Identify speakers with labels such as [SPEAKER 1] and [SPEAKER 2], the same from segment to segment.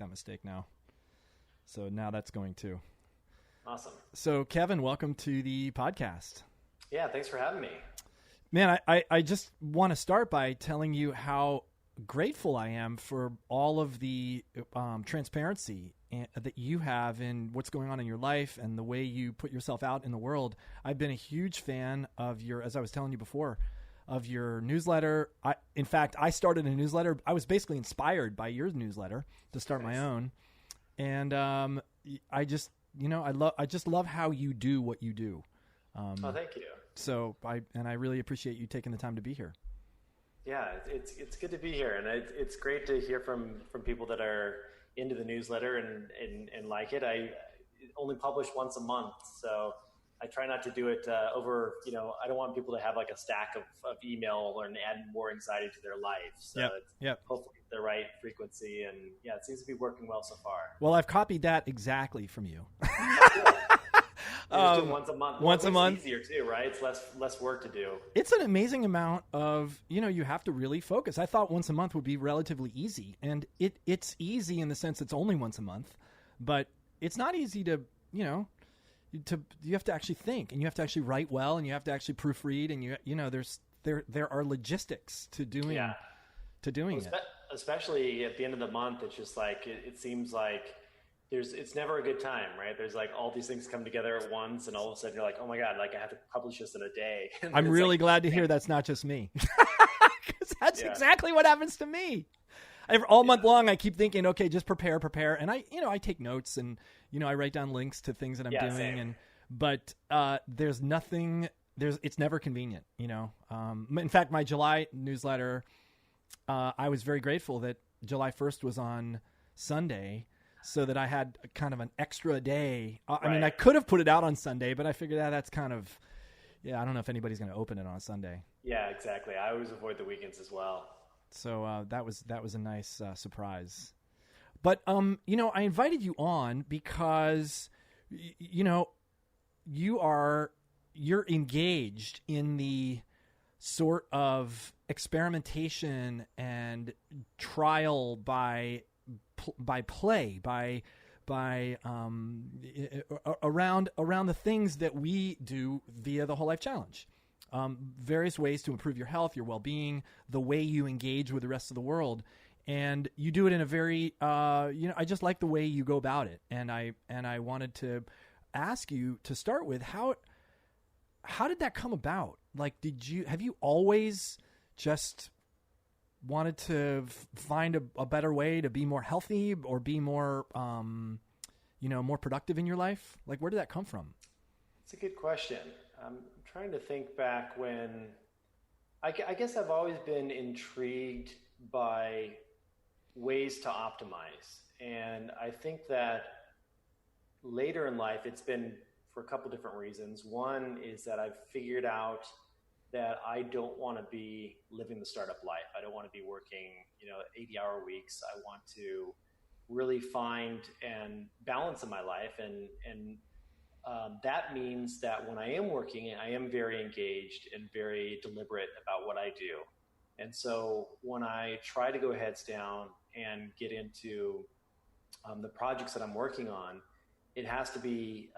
[SPEAKER 1] that mistake now. So now that's going too.
[SPEAKER 2] Awesome.
[SPEAKER 1] So Kevin, welcome to the podcast.
[SPEAKER 2] Yeah, thanks for having me.
[SPEAKER 1] Man, I just want to start by telling you how grateful I am for all of the transparency that you have in what's going on in your life and the way you put yourself out in the world. I've been a huge fan of your, as I was telling you before, of your newsletter. In fact, I started a newsletter. I was basically inspired by your newsletter to start my own. And I just love how you do what you do.
[SPEAKER 2] Thank you.
[SPEAKER 1] So I really appreciate you taking the time to be here.
[SPEAKER 2] Yeah, it's good to be here, and it's great to hear from people that are into the newsletter and like it. I only publish once a month, so I try not to do it over. I don't want people to have like a stack of email and add more anxiety to their life. So
[SPEAKER 1] yep.
[SPEAKER 2] Hopefully the right frequency, and yeah, it seems to be working well so far.
[SPEAKER 1] Well, I've copied that exactly from you.
[SPEAKER 2] Just do once a month.
[SPEAKER 1] Once a month.
[SPEAKER 2] Easier too, right? It's less work to do.
[SPEAKER 1] It's an amazing amount of, you have to really focus. I thought once a month would be relatively easy, and it's easy in the sense it's only once a month, but it's not easy to, you have to actually think, and you have to actually write well, and you have to actually proofread, and there are logistics to doing it.
[SPEAKER 2] Especially at the end of the month, it's just like it seems like it's never a good time, right? There's like all these things come together at once, and all of a sudden you're like, oh my God, like I have to publish this in a day.
[SPEAKER 1] I'm really glad to hear that's not just me. Because that's exactly what happens to me. All month long, I keep thinking, okay, just prepare. And I take notes, and, I write down links to things that I'm doing.
[SPEAKER 2] Same.
[SPEAKER 1] But it's never convenient, In fact, my July newsletter, I was very grateful that July 1st was on Sunday, so that I had kind of an extra day. I mean, I could have put it out on Sunday, but I figured that's kind of, I don't know if anybody's going to open it on a Sunday.
[SPEAKER 2] Yeah, exactly. I always avoid the weekends as well.
[SPEAKER 1] So that was a nice surprise. But, I invited you on because, you're engaged in the sort of experimentation and trial by around the things that we do via the Whole Life Challenge. Various ways to improve your health, your well-being, the way you engage with the rest of the world. And you do it in a very, I just like the way you go about it. And I wanted to ask you to start with, how did that come about? Like, have you always just wanted to find a better way to be more healthy or be more, more productive in your life? Like, where did that come from?
[SPEAKER 2] It's a good question. I'm trying to think back when, I guess I've always been intrigued by ways to optimize. And I think that later in life, it's been for a couple different reasons. One is that I've figured out that I don't want to be living the startup life. I don't want to be working, 80-hour weeks. I want to really find and balance in my life. And that means that when I am working, I am very engaged and very deliberate about what I do. And so when I try to go heads down and get into the projects that I'm working on, it has to be,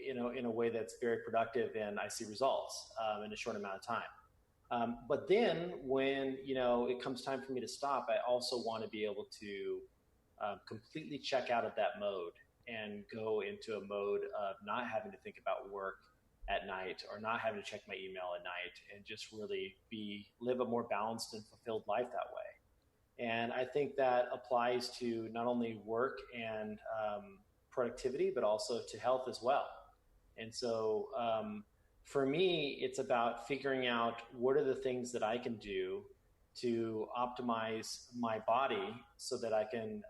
[SPEAKER 2] in a way that's very productive, and I see results in a short amount of time. But then when, it comes time for me to stop, I also want to be able to completely check out of that mode and go into a mode of not having to think about work at night or not having to check my email at night, and just really live a more balanced and fulfilled life that way. And I think that applies to not only work and productivity, but also to health as well. And so for me, it's about figuring out what are the things that I can do to optimize my body so that I can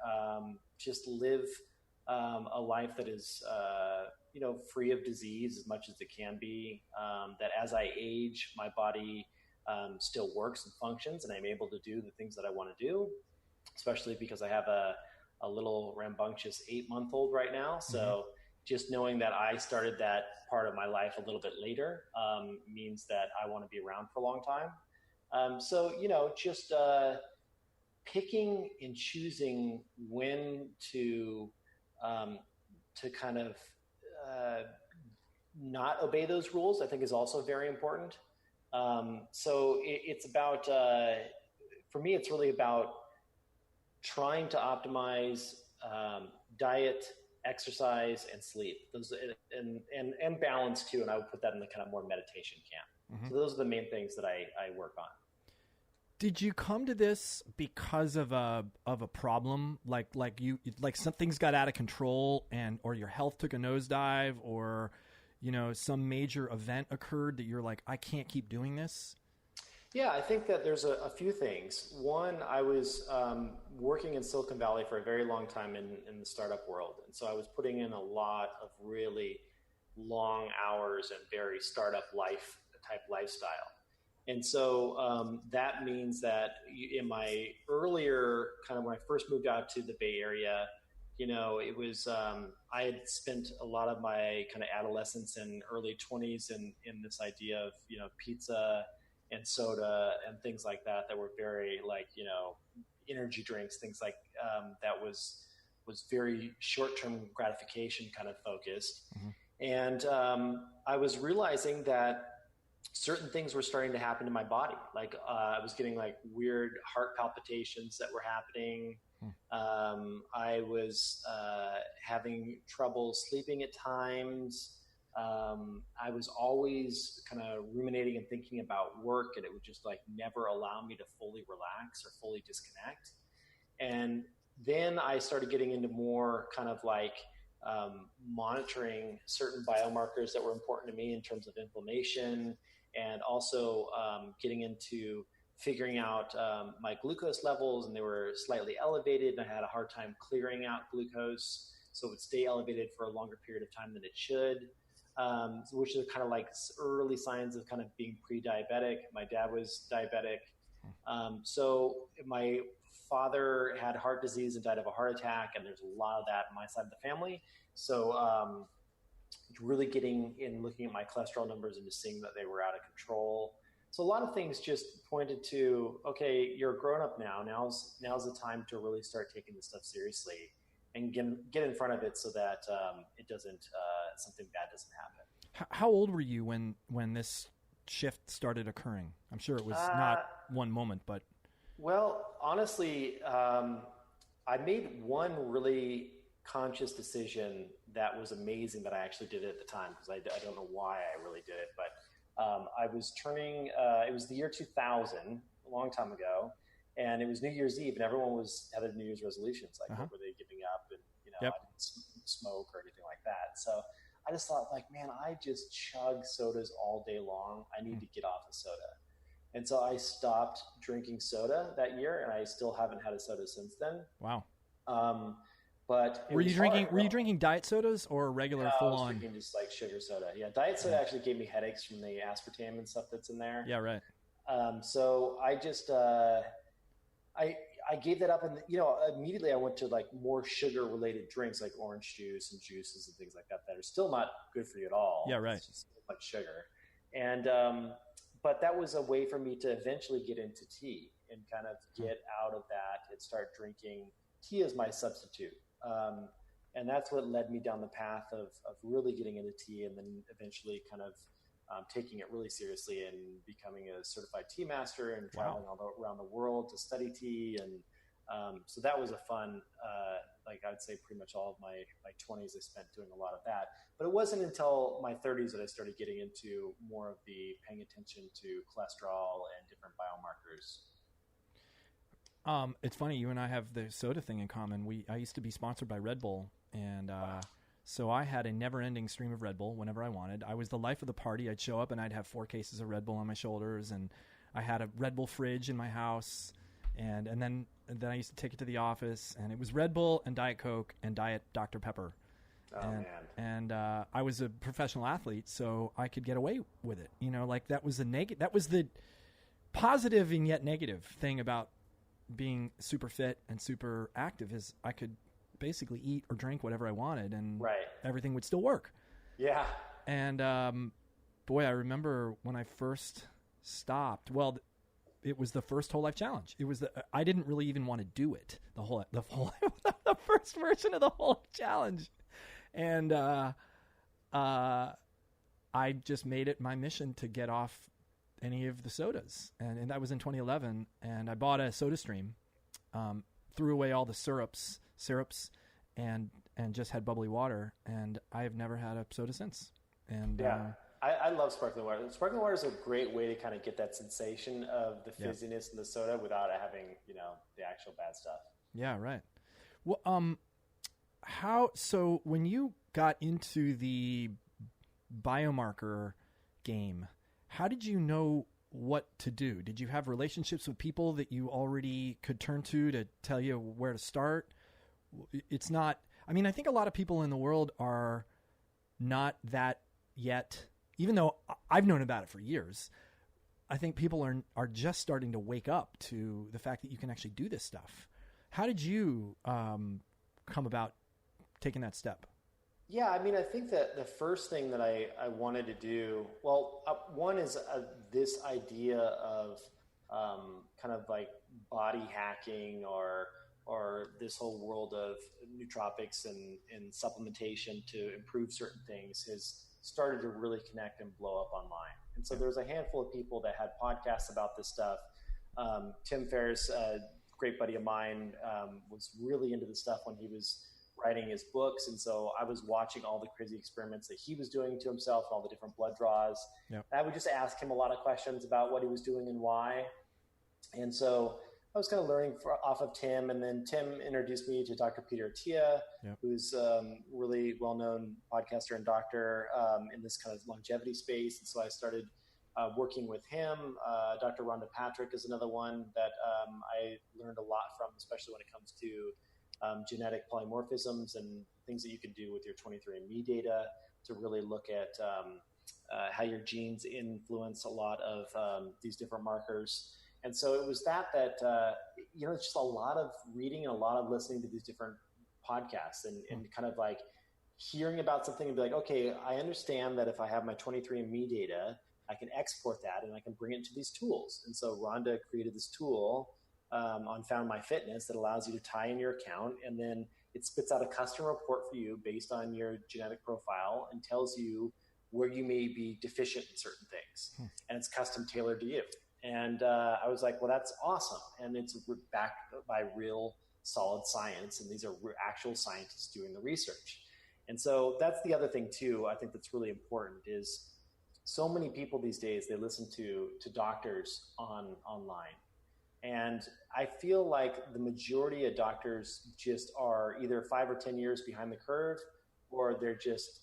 [SPEAKER 2] just live a life that is, free of disease as much as it can be, that as I age, my body still works and functions, and I'm able to do the things that I want to do, especially because I have a little rambunctious 8-month-old right now. So just knowing that I started that part of my life a little bit later means that I want to be around for a long time. So, just picking and choosing when to kind of not obey those rules, I think is also very important. So it's about, for me, it's really about trying to optimize diet, exercise, and sleep. Those and balance too. And I would put that in the kind of more meditation camp. Mm-hmm. So those are the main things that I work on.
[SPEAKER 1] Did you come to this because of a problem, like something's got out of control, or your health took a nosedive, or some major event occurred that you're like, I can't keep doing this?
[SPEAKER 2] Yeah, I think that there's a few things. One, I was working in Silicon Valley for a very long time in the startup world. And so I was putting in a lot of really long hours and very startup life type lifestyle. And so that means that in my earlier, kind of when I first moved out to the Bay Area, it was, I had spent a lot of my kind of adolescence and early 20s in this idea of, pizza and soda and things like that were very energy drinks, things like that was very short-term gratification kind of focused. Mm-hmm. And I was realizing that certain things were starting to happen to my body. Like I was getting like weird heart palpitations that were happening. I was having trouble sleeping at times. I was always kind of ruminating and thinking about work, and it would just like never allow me to fully relax or fully disconnect. And then I started getting into more kind of like monitoring certain biomarkers that were important to me in terms of inflammation, and also getting into figuring out my glucose levels, and they were slightly elevated, and I had a hard time clearing out glucose, so it would stay elevated for a longer period of time than it should, which is kind of like early signs of kind of being pre-diabetic. My dad was diabetic. So my father had heart disease and died of a heart attack, and there's a lot of that on my side of the family. So really getting in, looking at my cholesterol numbers and just seeing that they were out of control. So a lot of things just pointed to, okay, you're a grown up now. Now's the time to really start taking this stuff seriously and get in front of it so that it doesn't, something bad doesn't happen.
[SPEAKER 1] How old were you when this shift started occurring? I'm sure it was not one moment, but.
[SPEAKER 2] Well, honestly, I made one really conscious decision that was amazing that I actually did it at the time, because I don't know why I really did it, but I was turning, it was the year 2000, a long time ago, and it was New Year's Eve, and everyone had their New Year's resolutions, like what were they giving up, and
[SPEAKER 1] Yep.
[SPEAKER 2] I didn't smoke or anything like that. So I just thought, like, man, I just chug sodas all day long. I need to get off of soda. And so I stopped drinking soda that year, and I still haven't had a soda since then.
[SPEAKER 1] Wow.
[SPEAKER 2] But
[SPEAKER 1] were you drinking diet sodas or regular full on?
[SPEAKER 2] I was drinking just like sugar soda. Yeah, diet soda actually gave me headaches from the aspartame and stuff that's in there.
[SPEAKER 1] Yeah, right.
[SPEAKER 2] So I just I gave that up, and immediately I went to like more sugar related drinks like orange juice and juices and things like that are still not good for you at all.
[SPEAKER 1] Yeah, right.
[SPEAKER 2] It's just so much sugar. And but that was a way for me to eventually get into tea and kind of get out of that and start drinking tea as my substitute. And that's what led me down the path of really getting into tea, and then eventually kind of taking it really seriously and becoming a certified tea master and traveling all around the world to study tea. And so that was a fun, like I would say pretty much all of my 20s I spent doing a lot of that. But it wasn't until my 30s that I started getting into more of the paying attention to cholesterol and different biomarkers.
[SPEAKER 1] It's funny, you and I have the soda thing in common. I used to be sponsored by Red Bull, and so I had a never-ending stream of Red Bull whenever I wanted. I was the life of the party. I'd show up, and I'd have 4 cases of Red Bull on my shoulders, and I had a Red Bull fridge in my house, and then I used to take it to the office, and it was Red Bull and Diet Coke and Diet Dr. Pepper.
[SPEAKER 2] Man.
[SPEAKER 1] And I was a professional athlete, so I could get away with it. Like that was the positive and yet negative thing about being super fit and super active, is I could basically eat or drink whatever I wanted, and everything would still work.
[SPEAKER 2] Yeah.
[SPEAKER 1] And boy, I remember when I first stopped. Well, it was the first whole life challenge. It was I didn't really even want to do it. The first version of the whole life challenge. And, I just made it my mission to get off any of the sodas. And that was in 2011. And I bought a soda stream, threw away all the syrups, and just had bubbly water. And I have never had a soda since. And
[SPEAKER 2] yeah, I love sparkling water. Sparkling water is a great way to kind of get that sensation of the fizziness in the soda without having, the actual bad stuff.
[SPEAKER 1] Yeah, right. Well, so when you got into the biomarker game, how did you know what to do? Did you have relationships with people that you already could turn to tell you where to start? It's not, I think a lot of people in the world are not that yet, even though I've known about it for years. I think people are just starting to wake up to the fact that you can actually do this stuff. How did you come about taking that step?
[SPEAKER 2] Yeah, I think that the first thing that I wanted to do, one is this idea of kind of like body hacking or this whole world of nootropics and supplementation to improve certain things has started to really connect and blow up online. And so there's a handful of people that had podcasts about this stuff. Tim Ferriss, a great buddy of mine, was really into this stuff when he was writing his books. And so I was watching all the crazy experiments that he was doing to himself, all the different blood draws. Yep. I would just ask him a lot of questions about what he was doing and why. And so I was kind of learning off of Tim, and then Tim introduced me to Dr. Peter Attia, yep. who's really well-known podcaster and doctor in this kind of longevity space. And so I started working with him. Dr. Rhonda Patrick is another one that I learned a lot from, especially when it comes to genetic polymorphisms and things that you can do with your 23andMe data to really look at how your genes influence a lot of these different markers. And so it was that it's just a lot of reading and a lot of listening to these different podcasts and kind of like hearing about something and be like, okay, I understand that if I have my 23andMe data, I can export that and I can bring it into these tools. And so Rhonda created this tool on Found My Fitness that allows you to tie in your account, and then it spits out a custom report for you based on your genetic profile and tells you where you may be deficient in certain things. And it's custom tailored to you. And I was like, well, that's awesome. And it's backed by real solid science. And these are actual scientists doing the research. And so that's the other thing too, I think that's really important is so many people these days, they listen to doctors online. And I feel like the majority of doctors just are either 5 or 10 years behind the curve, or they're just,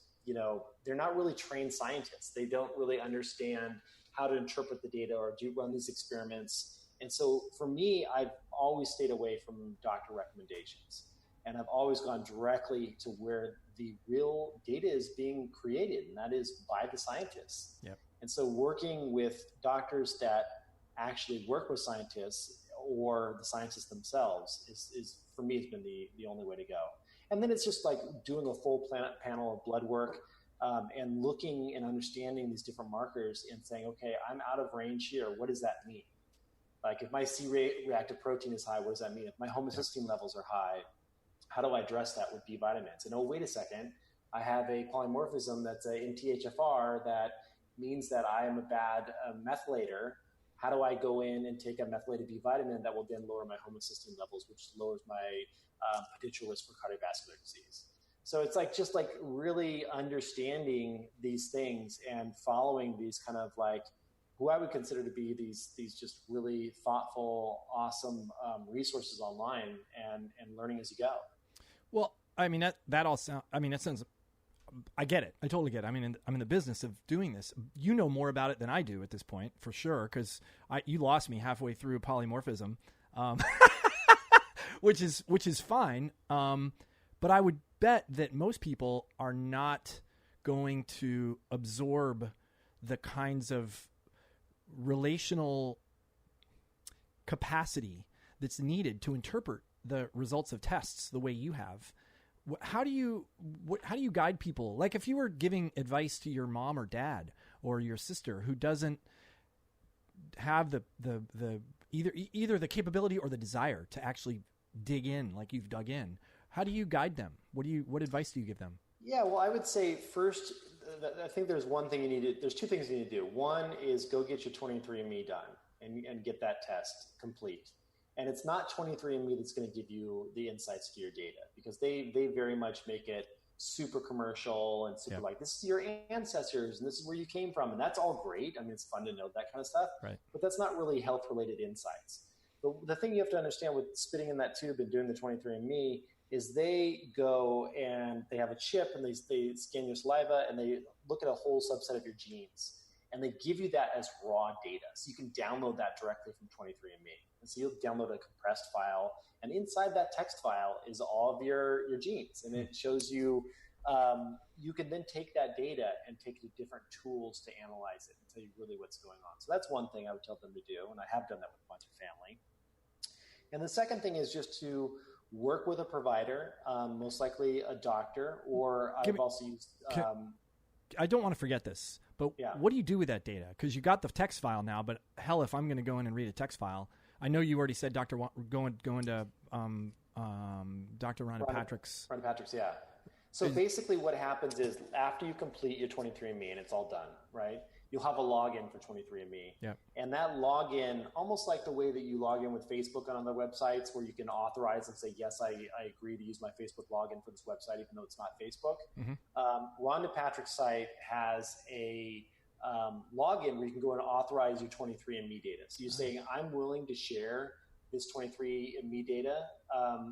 [SPEAKER 2] they're not really trained scientists. They don't really understand how to interpret the data or do run these experiments. And so for me, I've always stayed away from doctor recommendations. And I've always gone directly to where the real data is being created, and that is by the scientists. Yep. And so working with doctors that actually work with scientists or the scientists themselves is for me, has been the only way to go. And then it's just like doing a full panel of blood work and looking and understanding these different markers and saying, okay, I'm out of range here. What does that mean? Like if my C-reactive protein is high, what does that mean? If my homocysteine levels are high, how do I address that with B vitamins? And oh, wait a second, I have a polymorphism that's in THFR that means that I am a bad methylator. How do I go in and take a methylated B vitamin that will then lower my homocysteine levels, which lowers my potential risk for cardiovascular disease? So it's like just like really understanding these things and following these kind of like who I would consider to be these just really thoughtful, awesome resources online and learning as you go.
[SPEAKER 1] Well, that all sounds. That sounds. I get it. I totally get it. I'm in the business of doing this. You know more about it than I do at this point, for sure, because you lost me halfway through polymorphism, which is fine. But I would bet that most people are not going to absorb the kinds of relational capacity that's needed to interpret the results of tests the way you have. How do you guide people? Like if you were giving advice to your mom or dad or your sister who doesn't have the either the capability or the desire to actually dig in like you've dug in, how do you guide them? What advice do you give them?
[SPEAKER 2] Yeah, well, I would say first, I think there's there's two things you need to do. One is go get your 23andMe done and get that test complete. And it's not 23andMe that's going to give you the insights to your data, because they very much make it super commercial and super like, this is your ancestors and this is where you came from. And that's all great. I mean, it's fun to know that kind of stuff,
[SPEAKER 1] right, but
[SPEAKER 2] that's not really health related insights. The thing you have to understand with spitting in that tube and doing the 23andMe is they go and they have a chip and they scan your saliva and they look at a whole subset of your genes. And they give you that as raw data. So you can download that directly from 23andMe. And so you'll download a compressed file. And inside that text file is all of your genes. And it shows you, you can then take that data and take it to different tools to analyze it and tell you really what's going on. So that's one thing I would tell them to do. And I have done that with a bunch of family. And the second thing is just to work with a provider, most likely a doctor, or I've also used...
[SPEAKER 1] I don't want to forget this, but what do you do with that data? Because you got the text file now, but hell, if I'm going to go in and read a text file, I know you already said going to Dr. Rhonda Patrick's.
[SPEAKER 2] Rhonda Patrick's, yeah. So basically what happens is after you complete your 23andMe and it's all done, right? You'll have a login for 23andMe.
[SPEAKER 1] Yeah.
[SPEAKER 2] And that login, almost like the way that you log in with Facebook on other websites where you can authorize and say, yes, I agree to use my Facebook login for this website, even though it's not Facebook. Mm-hmm. Rhonda Patrick's site has a login where you can go and authorize your 23andMe data. So you're saying, I'm willing to share this 23andMe data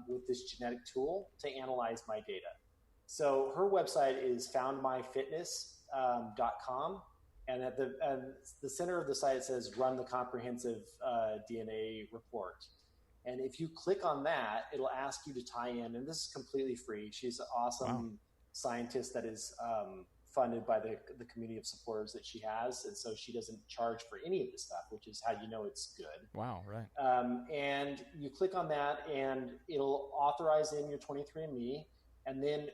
[SPEAKER 2] with this genetic tool to analyze my data. So her website is foundmyfitness.com. And at the center of the site, it says run the comprehensive DNA report. And if you click on that, it'll ask you to tie in. And this is completely free. She's an awesome scientist that is funded by the community of supporters that she has. And so she doesn't charge for any of this stuff, which is how you know it's good.
[SPEAKER 1] Wow, right.
[SPEAKER 2] And you click on that and it'll authorize in your 23andMe. And then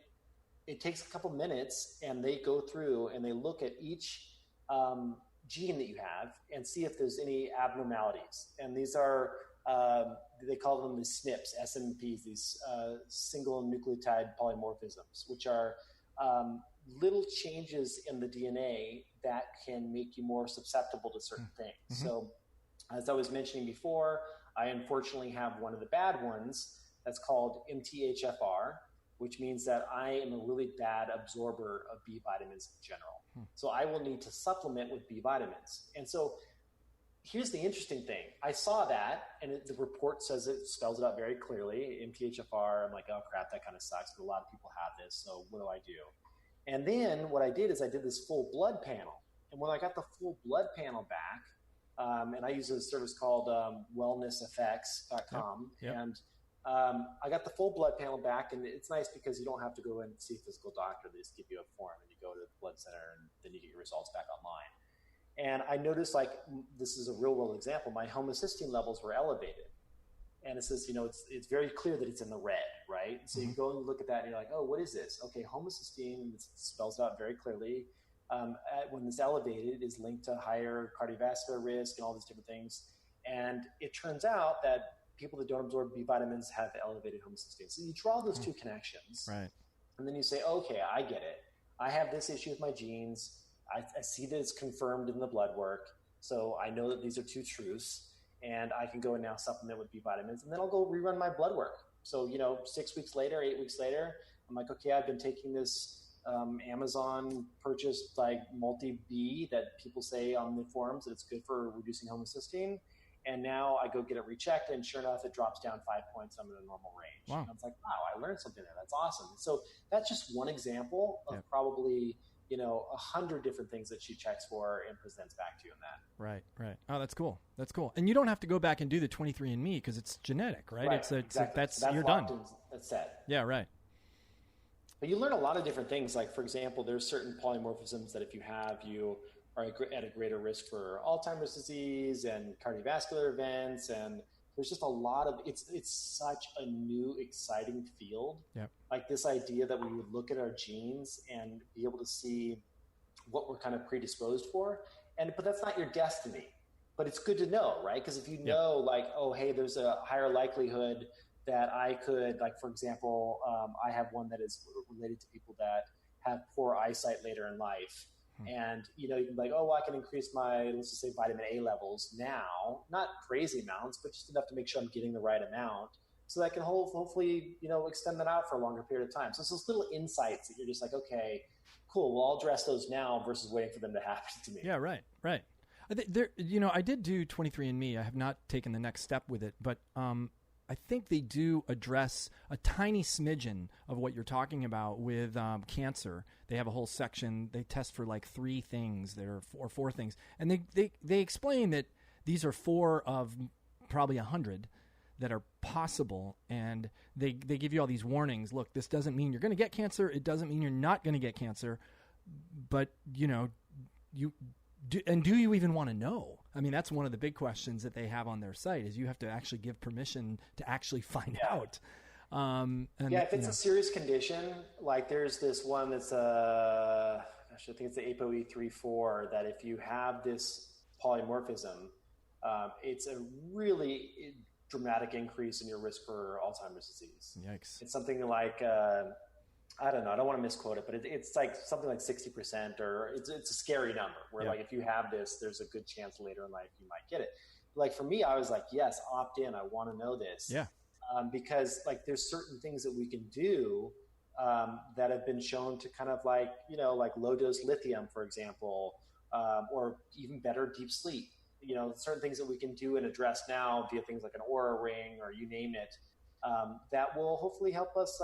[SPEAKER 2] it takes a couple minutes and they go through and they look at each gene that you have and see if there's any abnormalities. And these are, they call them the SNPs, SNPs, these single nucleotide polymorphisms, which are little changes in the DNA that can make you more susceptible to certain things. Mm-hmm. So as I was mentioning before, I unfortunately have one of the bad ones that's called MTHFR, which means that I am a really bad absorber of B vitamins in general. So I will need to supplement with B vitamins. And so here's the interesting thing. I saw that, and the report says it spells it out very clearly, MTHFR. I'm like, oh crap, that kind of sucks, but a lot of people have this, so what do I do? And then what I did is I did this full blood panel. And when I got the full blood panel back, and I use a service called wellnesseffects.com, and I got the full blood panel back, and it's nice because you don't have to go in and see a physical doctor. They just give you a form, and you go to the blood center, and then you get your results back online. And I noticed, like, this is a real-world example, my homocysteine levels were elevated. And it says, it's very clear that it's in the red, right? So you go and look at that, and you're like, oh, what is this? Okay, homocysteine, it spells it out very clearly. When it's elevated, is linked to higher cardiovascular risk and all these different things. And it turns out that people that don't absorb B vitamins have elevated homocysteine. So you draw those two connections,
[SPEAKER 1] right?
[SPEAKER 2] And then you say, okay, I get it. I have this issue with my genes. I see that it's confirmed in the blood work. So I know that these are two truths, and I can go and now supplement with B vitamins, and then I'll go rerun my blood work. So, 6 weeks later, 8 weeks later, I'm like, okay, I've been taking this Amazon purchased like multi-B that people say on the forums that it's good for reducing homocysteine. And now I go get it rechecked, and sure enough, it drops down 5 points. I'm in a normal range.
[SPEAKER 1] Wow.
[SPEAKER 2] And I was like, wow, I learned something there. That's awesome. So that's just one example of probably, 100 different things that she checks for and presents back to you in that.
[SPEAKER 1] Right. Oh, that's cool. And you don't have to go back and do the 23andMe because it's genetic, right?
[SPEAKER 2] Exactly.
[SPEAKER 1] That's
[SPEAKER 2] so
[SPEAKER 1] you're done.
[SPEAKER 2] That's set.
[SPEAKER 1] Yeah, right.
[SPEAKER 2] But you learn a lot of different things. Like, for example, there's certain polymorphisms that if you have, you are at a greater risk for Alzheimer's disease and cardiovascular events. And there's just a lot of, it's such a new, exciting field.
[SPEAKER 1] Yep.
[SPEAKER 2] Like this idea that we would look at our genes and be able to see what we're kind of predisposed for. But that's not your destiny. but it's good to know, right? Because if you know, like, oh, hey, there's a higher likelihood that I could, like, for example, I have one that is related to people that have poor eyesight later in life. And, you know, you can be like, oh, well, I can increase my, let's just say, vitamin A levels now, not crazy amounts, but just enough to make sure I'm getting the right amount. So that can hopefully, you know, extend that out for a longer period of time. So it's those little insights that you're just like, okay, cool, well, I'll address those now versus waiting for them to happen to me.
[SPEAKER 1] Yeah, right. I think there, you know, I did do 23andMe. I have not taken the next step with it, but I think they do address a tiny smidgen of what you're talking about with cancer. They have a whole section. They test for like 3 things or 4 things, and they explain that these are 4 of probably 100 that are possible, and they give you all these warnings. Look, this doesn't mean you're going to get cancer. It doesn't mean you're not going to get cancer, but you know, do you even want to know? I mean, that's one of the big questions that they have on their site is you have to actually give permission to actually find out.
[SPEAKER 2] If it's a serious condition, like there's this one that's I think it's the ApoE34, that if you have this polymorphism, it's a really dramatic increase in your risk for Alzheimer's disease.
[SPEAKER 1] Yikes.
[SPEAKER 2] It's something like, I don't know, I don't want to misquote it, but it's like something like 60%, or it's a scary number where like if you have this, there's a good chance later in life you might get it. Like for me, I was like, yes, opt in. I want to know this.
[SPEAKER 1] Yeah.
[SPEAKER 2] Because like there's certain things that we can do that have been shown to kind of like, you know, like low dose lithium, for example, or even better deep sleep. You know, certain things that we can do and address now via things like an Oura ring or you name it, that will hopefully help us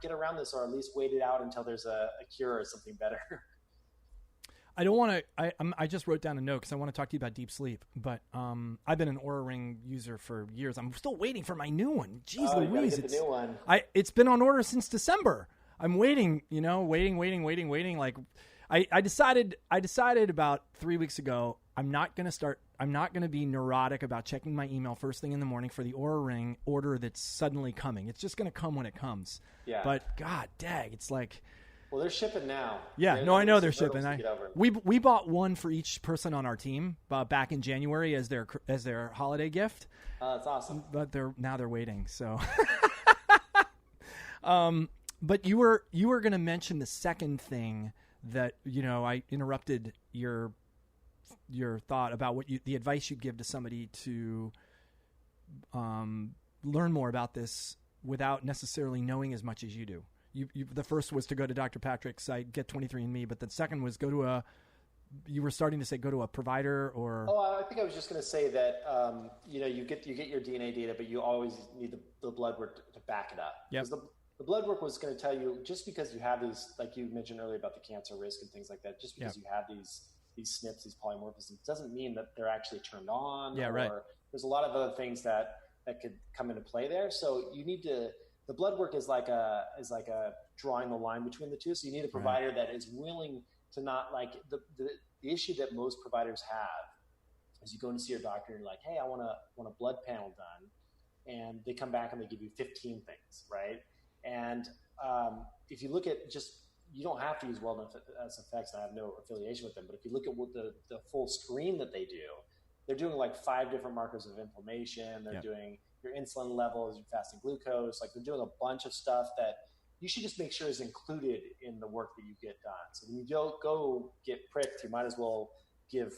[SPEAKER 2] get around this, or at least wait it out until there's a cure or something better.
[SPEAKER 1] I don't want to. I just wrote down a note because I want to talk to you about deep sleep. But I've been an Oura Ring user for years. I'm still waiting for my new one. Jeez Louise,
[SPEAKER 2] the new one.
[SPEAKER 1] It's been on order since December. I'm waiting. You know, waiting. Like I decided about 3 weeks ago. I'm not going to be neurotic about checking my email first thing in the morning for the Oura Ring order that's suddenly coming. It's just going to come when it comes. Yeah. But God dang, it's like.
[SPEAKER 2] Well, they're shipping now.
[SPEAKER 1] Yeah, I know they're shipping. We bought one for each person on our team back in January as their holiday gift.
[SPEAKER 2] That's awesome.
[SPEAKER 1] But they're waiting. So, but you were going to mention the second thing that, you know, I interrupted your thought about the advice you'd give to somebody to learn more about this without necessarily knowing as much as you do. The first was to go to Dr. Patrick's site, get 23andMe, but the second was you were starting to say go to a provider or.
[SPEAKER 2] Oh, I think I was just going to say that, you know, you get your DNA data, but you always need the blood work to back it up.
[SPEAKER 1] Yep.
[SPEAKER 2] Because the blood work was going to tell you, just because you have these, like you mentioned earlier about the cancer risk and things like that, just because you have these SNPs, these polymorphisms, doesn't mean that they're actually turned on.
[SPEAKER 1] Yeah, right.
[SPEAKER 2] There's a lot of other things that could come into play there. So you need to. The blood work is like a drawing the line between the two. So you need a provider that is willing to not, like, the issue that most providers have is you go and see your doctor and you're like, hey, I want a blood panel done, and they come back and they give you 15 things, right? And if you look at you don't have to use Wellness Effects. I have no affiliation with them, but if you look at what the full screen that they do, they're doing like 5 different markers of inflammation. They're doing your insulin levels, your fasting glucose. Like, they're doing a bunch of stuff that you should just make sure is included in the work that you get done. So when you don't go get pricked, you might as well give,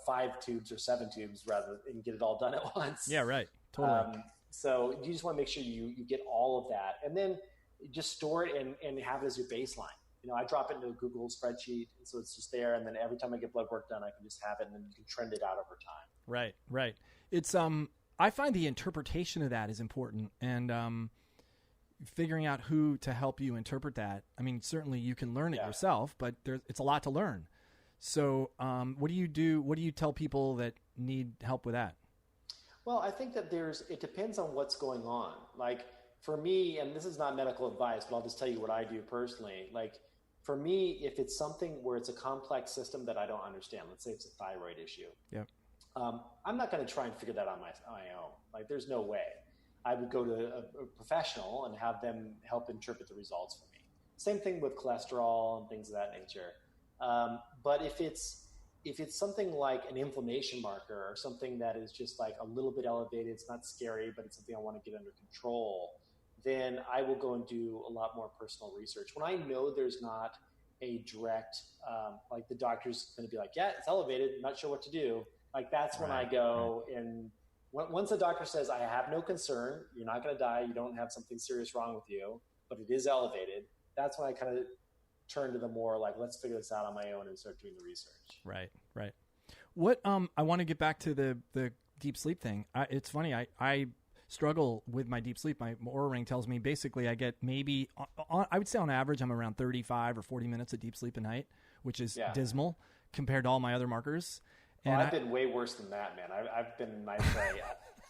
[SPEAKER 2] 5 tubes or 7 tubes rather and get it all done at once.
[SPEAKER 1] Yeah, right. Totally.
[SPEAKER 2] So you just want to make sure you get all of that, and then just store it and have it as your baseline. I drop it into a Google spreadsheet, and so it's just there. And then every time I get blood work done, I can just have it, and then you can trend it out over time.
[SPEAKER 1] Right. It's I find the interpretation of that is important, and figuring out who to help you interpret that. I mean, certainly you can learn it yourself, but it's a lot to learn. So, what do you do? What do you tell people that need help with that?
[SPEAKER 2] Well, I think that it depends on what's going on. Like, for me, and this is not medical advice, but I'll just tell you what I do personally. Like, for me, if it's something where it's a complex system that I don't understand, let's say it's a thyroid issue.
[SPEAKER 1] Yep.
[SPEAKER 2] I'm not going to try and figure that out on my own. Like, there's no way. I would go to a professional and have them help interpret the results for me. Same thing with cholesterol and things of that nature. But if it's if it's something like an inflammation marker or something that is just like a little bit elevated, it's not scary, but it's something I want to get under control, then I will go and do a lot more personal research. When I know there's not a direct, like the doctor's going to be like, yeah, it's elevated, not sure what to do. Like that's when I go and once the doctor says, I have no concern, you're not going to die, you don't have something serious wrong with you, but it is elevated, that's when I kind of turn to the more like, let's figure this out on my own and start doing the research.
[SPEAKER 1] Right. What I want to get back to the deep sleep thing. It's funny. I struggle with my deep sleep. My Oura Ring tells me basically I get maybe I would say on average I'm around 35 or 40 minutes of deep sleep a night, which is dismal compared to all my other markers. And
[SPEAKER 2] I've been way worse than that, man. I've been nice.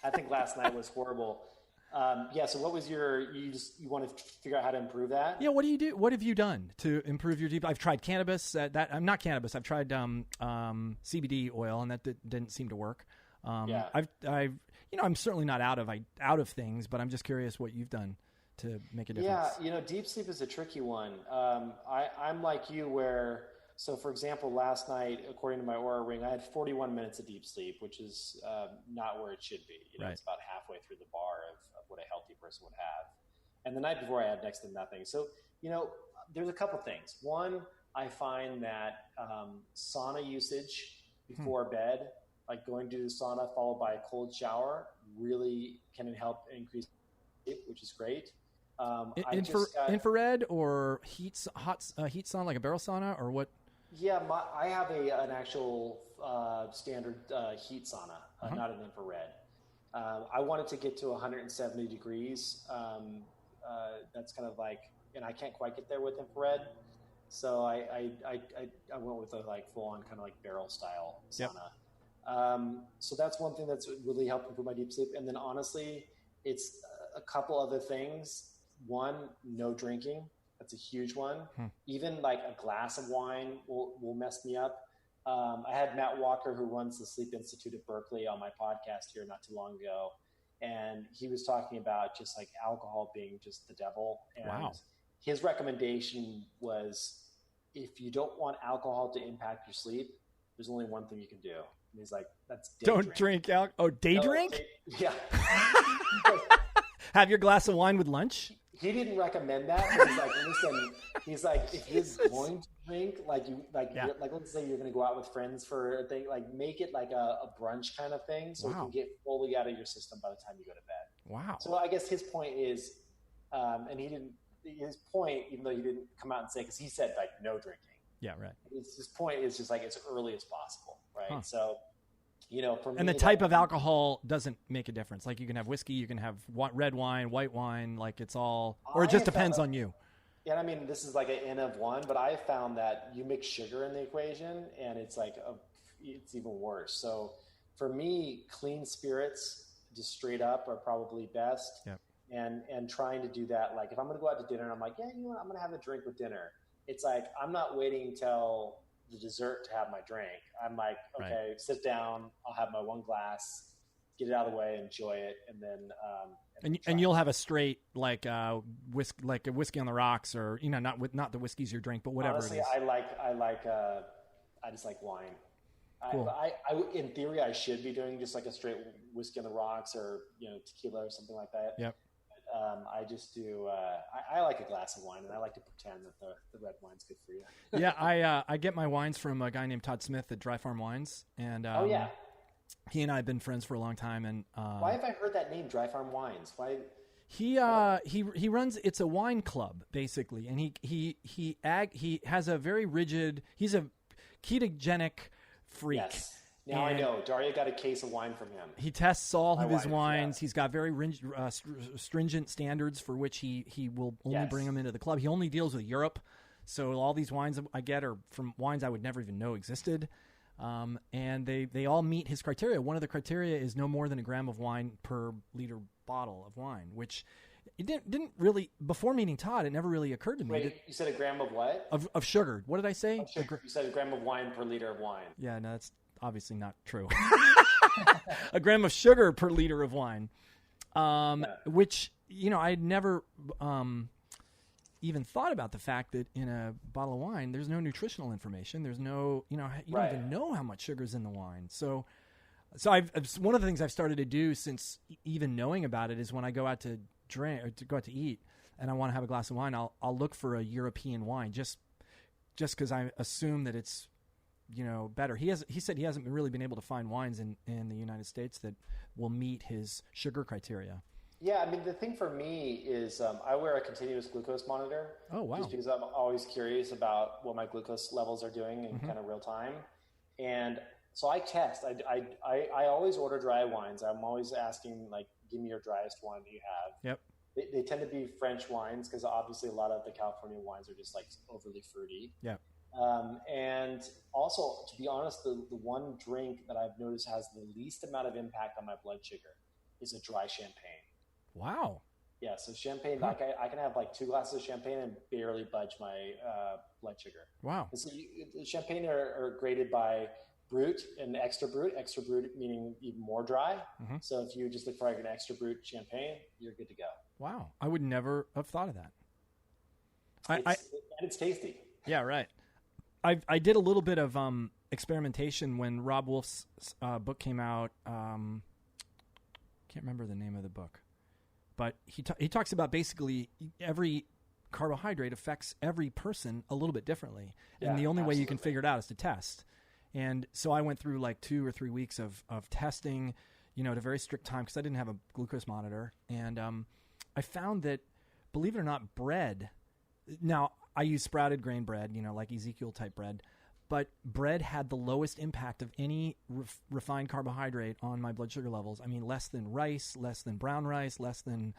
[SPEAKER 2] I think last night was horrible. So what was you want to figure out how to improve that?
[SPEAKER 1] Yeah. What do you do? What have you done to improve your deep? I've tried cannabis. I'm not cannabis. I've tried CBD oil, and that didn't seem to work. I've I'm certainly not out of things, but I'm just curious what you've done to make a difference.
[SPEAKER 2] Yeah, deep sleep is a tricky one. I'm like you where. So, for example, last night, according to my Oura Ring, I had 41 minutes of deep sleep, which is not where it should be. It's about halfway through the bar of what a healthy person would have. And the night before, I had next to nothing. So, there's a couple things. One, I find that sauna usage before bed, like going to the sauna followed by a cold shower, really can help increase sleep, which is great.
[SPEAKER 1] Infrared or heat sauna, like a barrel sauna, or what?
[SPEAKER 2] Yeah, I have an actual standard heat sauna, not an infrared. I wanted to get to 170 degrees. That's kind of like, and I can't quite get there with infrared. So I went with a like full on kind of like barrel style sauna. Yep. So that's one thing that's really helped improve my deep sleep. And then honestly, it's a couple other things. One, no drinking. That's a huge one. Even like a glass of wine will mess me up. I had Matt Walker, who runs the Sleep Institute at Berkeley, on my podcast here not too long ago. And he was talking about just like alcohol being just the devil. And his recommendation was, if you don't want alcohol to impact your sleep, there's only one thing you can do. And he's like, that's day
[SPEAKER 1] don't drink alcohol. Oh, day drink?
[SPEAKER 2] Yeah.
[SPEAKER 1] Have your glass of wine with lunch?
[SPEAKER 2] He didn't recommend that. But he's like, listen, he's like, if you're going to drink, like let's say you're going to go out with friends for a thing, like make it like a brunch kind of thing, so you can get fully out of your system by the time you go to bed.
[SPEAKER 1] Wow.
[SPEAKER 2] So I guess his point is, and his point, even though he didn't come out and say, because he said like no drinking.
[SPEAKER 1] Yeah, right.
[SPEAKER 2] His point is just like as early as possible, right? So. For me,
[SPEAKER 1] and the type of alcohol doesn't make a difference. Like you can have whiskey, you can have red wine, white wine, like it's all, or it just depends on you.
[SPEAKER 2] Yeah, I mean, this is like an N of one, but I found that you mix sugar in the equation and it's like, it's even worse. So for me, clean spirits, just straight up, are probably best. Yep. And trying to do that, like if I'm going to go out to dinner and I'm like, yeah, I'm going to have a drink with dinner. It's like, I'm not waiting till the dessert to have my drink. I'm like, okay, sit down. I'll have my one glass, get it out of the way, enjoy it, and then.
[SPEAKER 1] And you'll have a straight like a whiskey on the rocks, or not the whiskeys you drink, but whatever.
[SPEAKER 2] Honestly,
[SPEAKER 1] it is.
[SPEAKER 2] I just like wine.
[SPEAKER 1] Cool.
[SPEAKER 2] I in theory I should be doing just like a straight whiskey on the rocks, or tequila or something like that.
[SPEAKER 1] Yep.
[SPEAKER 2] I just do. I like a glass of wine, and I like to pretend that the red wine's good for you.
[SPEAKER 1] Yeah, I get my wines from a guy named Todd Smith at Dry Farm Wines, and he and I have been friends for a long time. And
[SPEAKER 2] why have I heard that name, Dry Farm Wines? Why?
[SPEAKER 1] He runs. It's a wine club basically, and he has a very rigid. He's a ketogenic freak.
[SPEAKER 2] Yes. Now I know. Daria got a case of wine from him.
[SPEAKER 1] He tests all of his wines. He's got very stringent standards for which he will only bring them into the club. He only deals with Europe. So all these wines I get are from wines I would never even know existed. And they all meet his criteria. One of the criteria is no more than 1 gram of wine per liter bottle of wine, which it didn't really, before meeting Todd, it never really occurred to me.
[SPEAKER 2] Wait, you said 1 gram of what?
[SPEAKER 1] Of sugar. What did I say?
[SPEAKER 2] You said 1 gram of wine per liter of wine.
[SPEAKER 1] Yeah, no, that's obviously not true. 1 gram of sugar per liter of wine, which I'd never. even thought about the fact that in a bottle of wine, there's no nutritional information. There's no, you don't even know how much sugar's in the wine. So I've one of the things I've started to do since even knowing about it is when I go out to drink or to go out to eat and I want to have a glass of wine, I'll look for a European wine just because I assume that it's, better. He said he hasn't really been able to find wines in the United States that will meet his sugar criteria.
[SPEAKER 2] Yeah, I mean, the thing for me is I wear a continuous glucose monitor.
[SPEAKER 1] Oh, wow.
[SPEAKER 2] Just because I'm always curious about what my glucose levels are doing in kind of real time. And so I test. I always order dry wines. I'm always asking, like, give me your driest wine that you have.
[SPEAKER 1] Yep.
[SPEAKER 2] They tend to be French wines because obviously a lot of the California wines are just like overly fruity.
[SPEAKER 1] Yeah.
[SPEAKER 2] And also, to be honest, the one drink that I've noticed has the least amount of impact on my blood sugar is a dry champagne.
[SPEAKER 1] Wow.
[SPEAKER 2] Yeah, so champagne, like I can have like 2 glasses of champagne and barely budge my blood sugar.
[SPEAKER 1] Wow.
[SPEAKER 2] And so champagne are graded by brut and extra brut meaning even more dry. Mm-hmm. So if you just look for like an extra brut champagne, you're good to go.
[SPEAKER 1] Wow. I would never have thought of that.
[SPEAKER 2] And it's tasty.
[SPEAKER 1] Yeah, right. I did a little bit of experimentation when Rob Wolf's book came out. Can't remember the name of the book. But he talks about basically every carbohydrate affects every person a little bit differently. Yeah, and the only way you can figure it out is to test. And so I went through like 2 or 3 weeks of testing, at a very strict time because I didn't have a glucose monitor. And I found that, believe it or not, bread – now I use sprouted grain bread, like Ezekiel type bread. But bread had the lowest impact of any refined carbohydrate on my blood sugar levels. I mean, less than rice, less than brown rice, less than,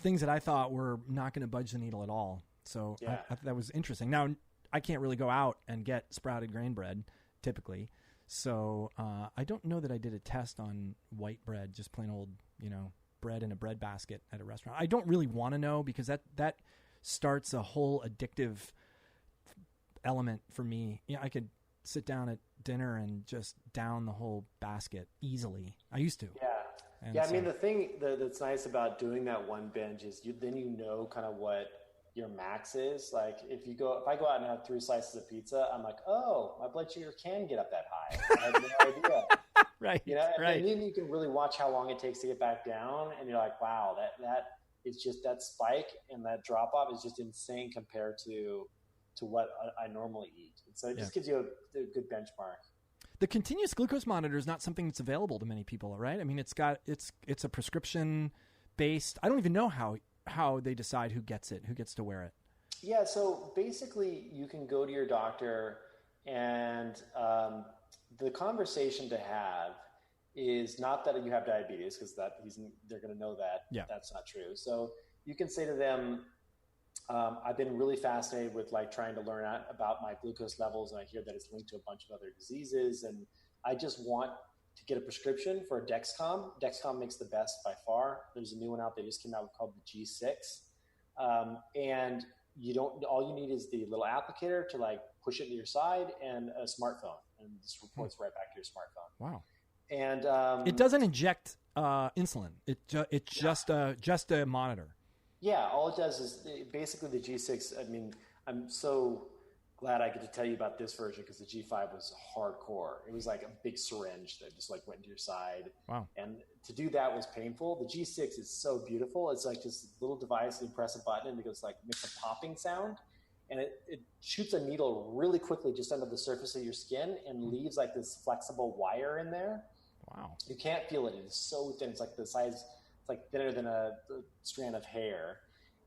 [SPEAKER 1] things that I thought were not going to budge the needle at all. So I thought that was interesting. Now, I can't really go out and get sprouted grain bread typically. So I don't know that I did a test on white bread, just plain old, bread in a bread basket at a restaurant. I don't really want to know because that starts a whole addictive element for me. I could sit down at dinner and just down the whole basket easily. I used to.
[SPEAKER 2] Yeah. I mean, the thing that's nice about doing that one binge is then you know kind of what your max is. Like if I go out and have 3 slices of pizza, I'm like, oh, my blood sugar can get up that high. I had no idea.
[SPEAKER 1] Right.
[SPEAKER 2] And then you can really watch how long it takes to get back down, and you're like, wow, that it's just that spike and that drop off is just insane compared to what I normally eat. And so it just gives you a good benchmark.
[SPEAKER 1] The continuous glucose monitor is not something that's available to many people, right? I mean, it's a prescription based. I don't even know how they decide who gets to wear it.
[SPEAKER 2] Yeah. So basically you can go to your doctor and the conversation to have is not that you have diabetes because they're going to know that that's not true. So you can say to them, I've been really fascinated with like trying to learn about my glucose levels, and I hear that it's linked to a bunch of other diseases, and I just want to get a prescription for a Dexcom. Dexcom makes the best by far. There's a new one out that just came out called the G6, and all you need is the little applicator to like push it to your side and a smartphone, and this reports right back to your smartphone.
[SPEAKER 1] Wow.
[SPEAKER 2] And
[SPEAKER 1] it doesn't inject insulin. It's just a monitor.
[SPEAKER 2] Yeah, all it does is basically the G6. I mean, I'm so glad I get to tell you about this version because the G5 was hardcore. It was like a big syringe that just like went into your side.
[SPEAKER 1] Wow.
[SPEAKER 2] And to do that was painful. The G6 is so beautiful. It's like this little device. You press a button and it goes like makes a popping sound, and it shoots a needle really quickly just under the surface of your skin and leaves like this flexible wire in there.
[SPEAKER 1] Wow.
[SPEAKER 2] You can't feel it. It is so thin. It's like the size. It's like thinner than a strand of hair,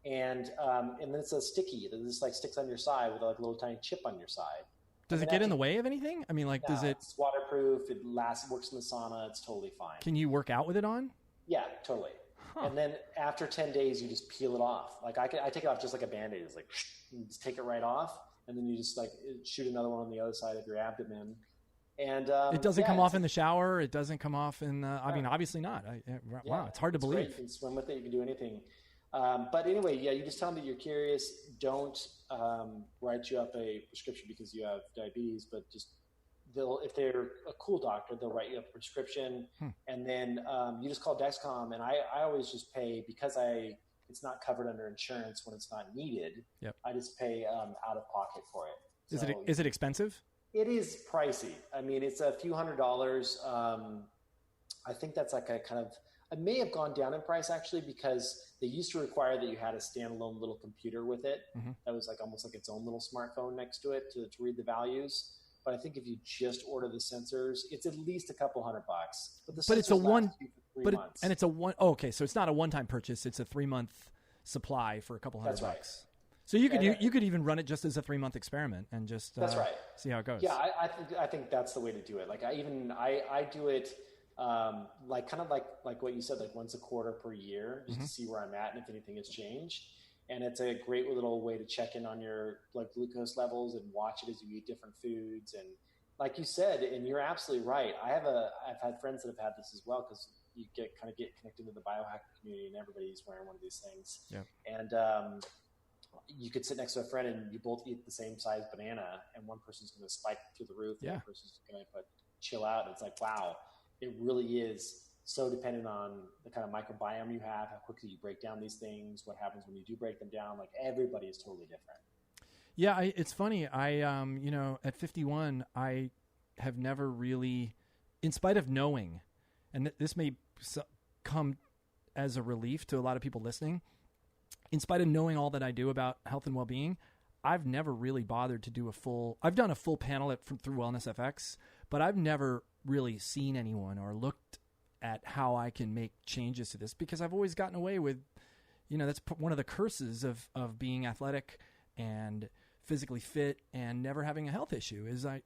[SPEAKER 2] and then it's a sticky that just like sticks on your side with like a little tiny chip on your side.
[SPEAKER 1] Does it get in the way of anything? I mean, like, does it?
[SPEAKER 2] It's waterproof. It works in the sauna. It's totally fine.
[SPEAKER 1] Can you work out with it on?
[SPEAKER 2] Yeah, totally. Huh. And then after 10 days, you just peel it off. Like I take it off just like a Band-Aid. It's like you just take it right off, and then you just like shoot another one on the other side of your abdomen. And
[SPEAKER 1] it doesn't come off in the shower. It doesn't come off in. I mean, obviously not. Wow, it's hard to believe.
[SPEAKER 2] Great. You can swim with it. You can do anything. But anyway, you just tell them that you're curious. Don't write you up a prescription because you have diabetes, but just if they're a cool doctor, they'll write you up a prescription, and then you just call Dexcom. And I always just pay because it's it's not covered under insurance when it's not needed.
[SPEAKER 1] Yep.
[SPEAKER 2] I just pay out of pocket for it.
[SPEAKER 1] Is it expensive?
[SPEAKER 2] It is pricey. I mean, it's a few $100s. I think that's like a kind of, it may have gone down in price actually, because they used to require that you had a standalone little computer with it. Mm-hmm. That was like almost like its own little smartphone next to it to read the values. But I think if you just order the sensors, it's at least a couple $100.
[SPEAKER 1] But it's a one, and it's a one. Oh, okay, so it's not a one-time purchase. It's a 3-month supply for a couple $100. Right. So you could even run it just as a 3-month experiment and just
[SPEAKER 2] that's right.
[SPEAKER 1] See how it goes.
[SPEAKER 2] Yeah, I think that's the way to do it. Like I do it like kind of like what you said, like once a quarter per year, just to see where I'm at and if anything has changed. And it's a great little way to check in on your blood glucose levels and watch it as you eat different foods. And like you said, and you're absolutely right. I've had friends that have had this as well, because you get connected to the biohacker community and everybody's wearing one of these things. Yeah. And you could sit next to a friend and you both eat the same size banana, and one person's going to spike through the roof, and the other person's going to chill out. And it's like, wow, it really is so dependent on the kind of microbiome you have, how quickly you break down these things, what happens when you do break them down. Like everybody is totally different.
[SPEAKER 1] Yeah, it's funny. I, at 51, I have never really, in spite of knowing, and this may come as a relief to a lot of people listening, in spite of knowing all that I do about health and well-being, I've never really bothered to do I've done a full panel through Wellness FX, but I've never really seen anyone or looked at how I can make changes to this, because I've always gotten away with, that's one of the curses of being athletic and physically fit and never having a health issue is I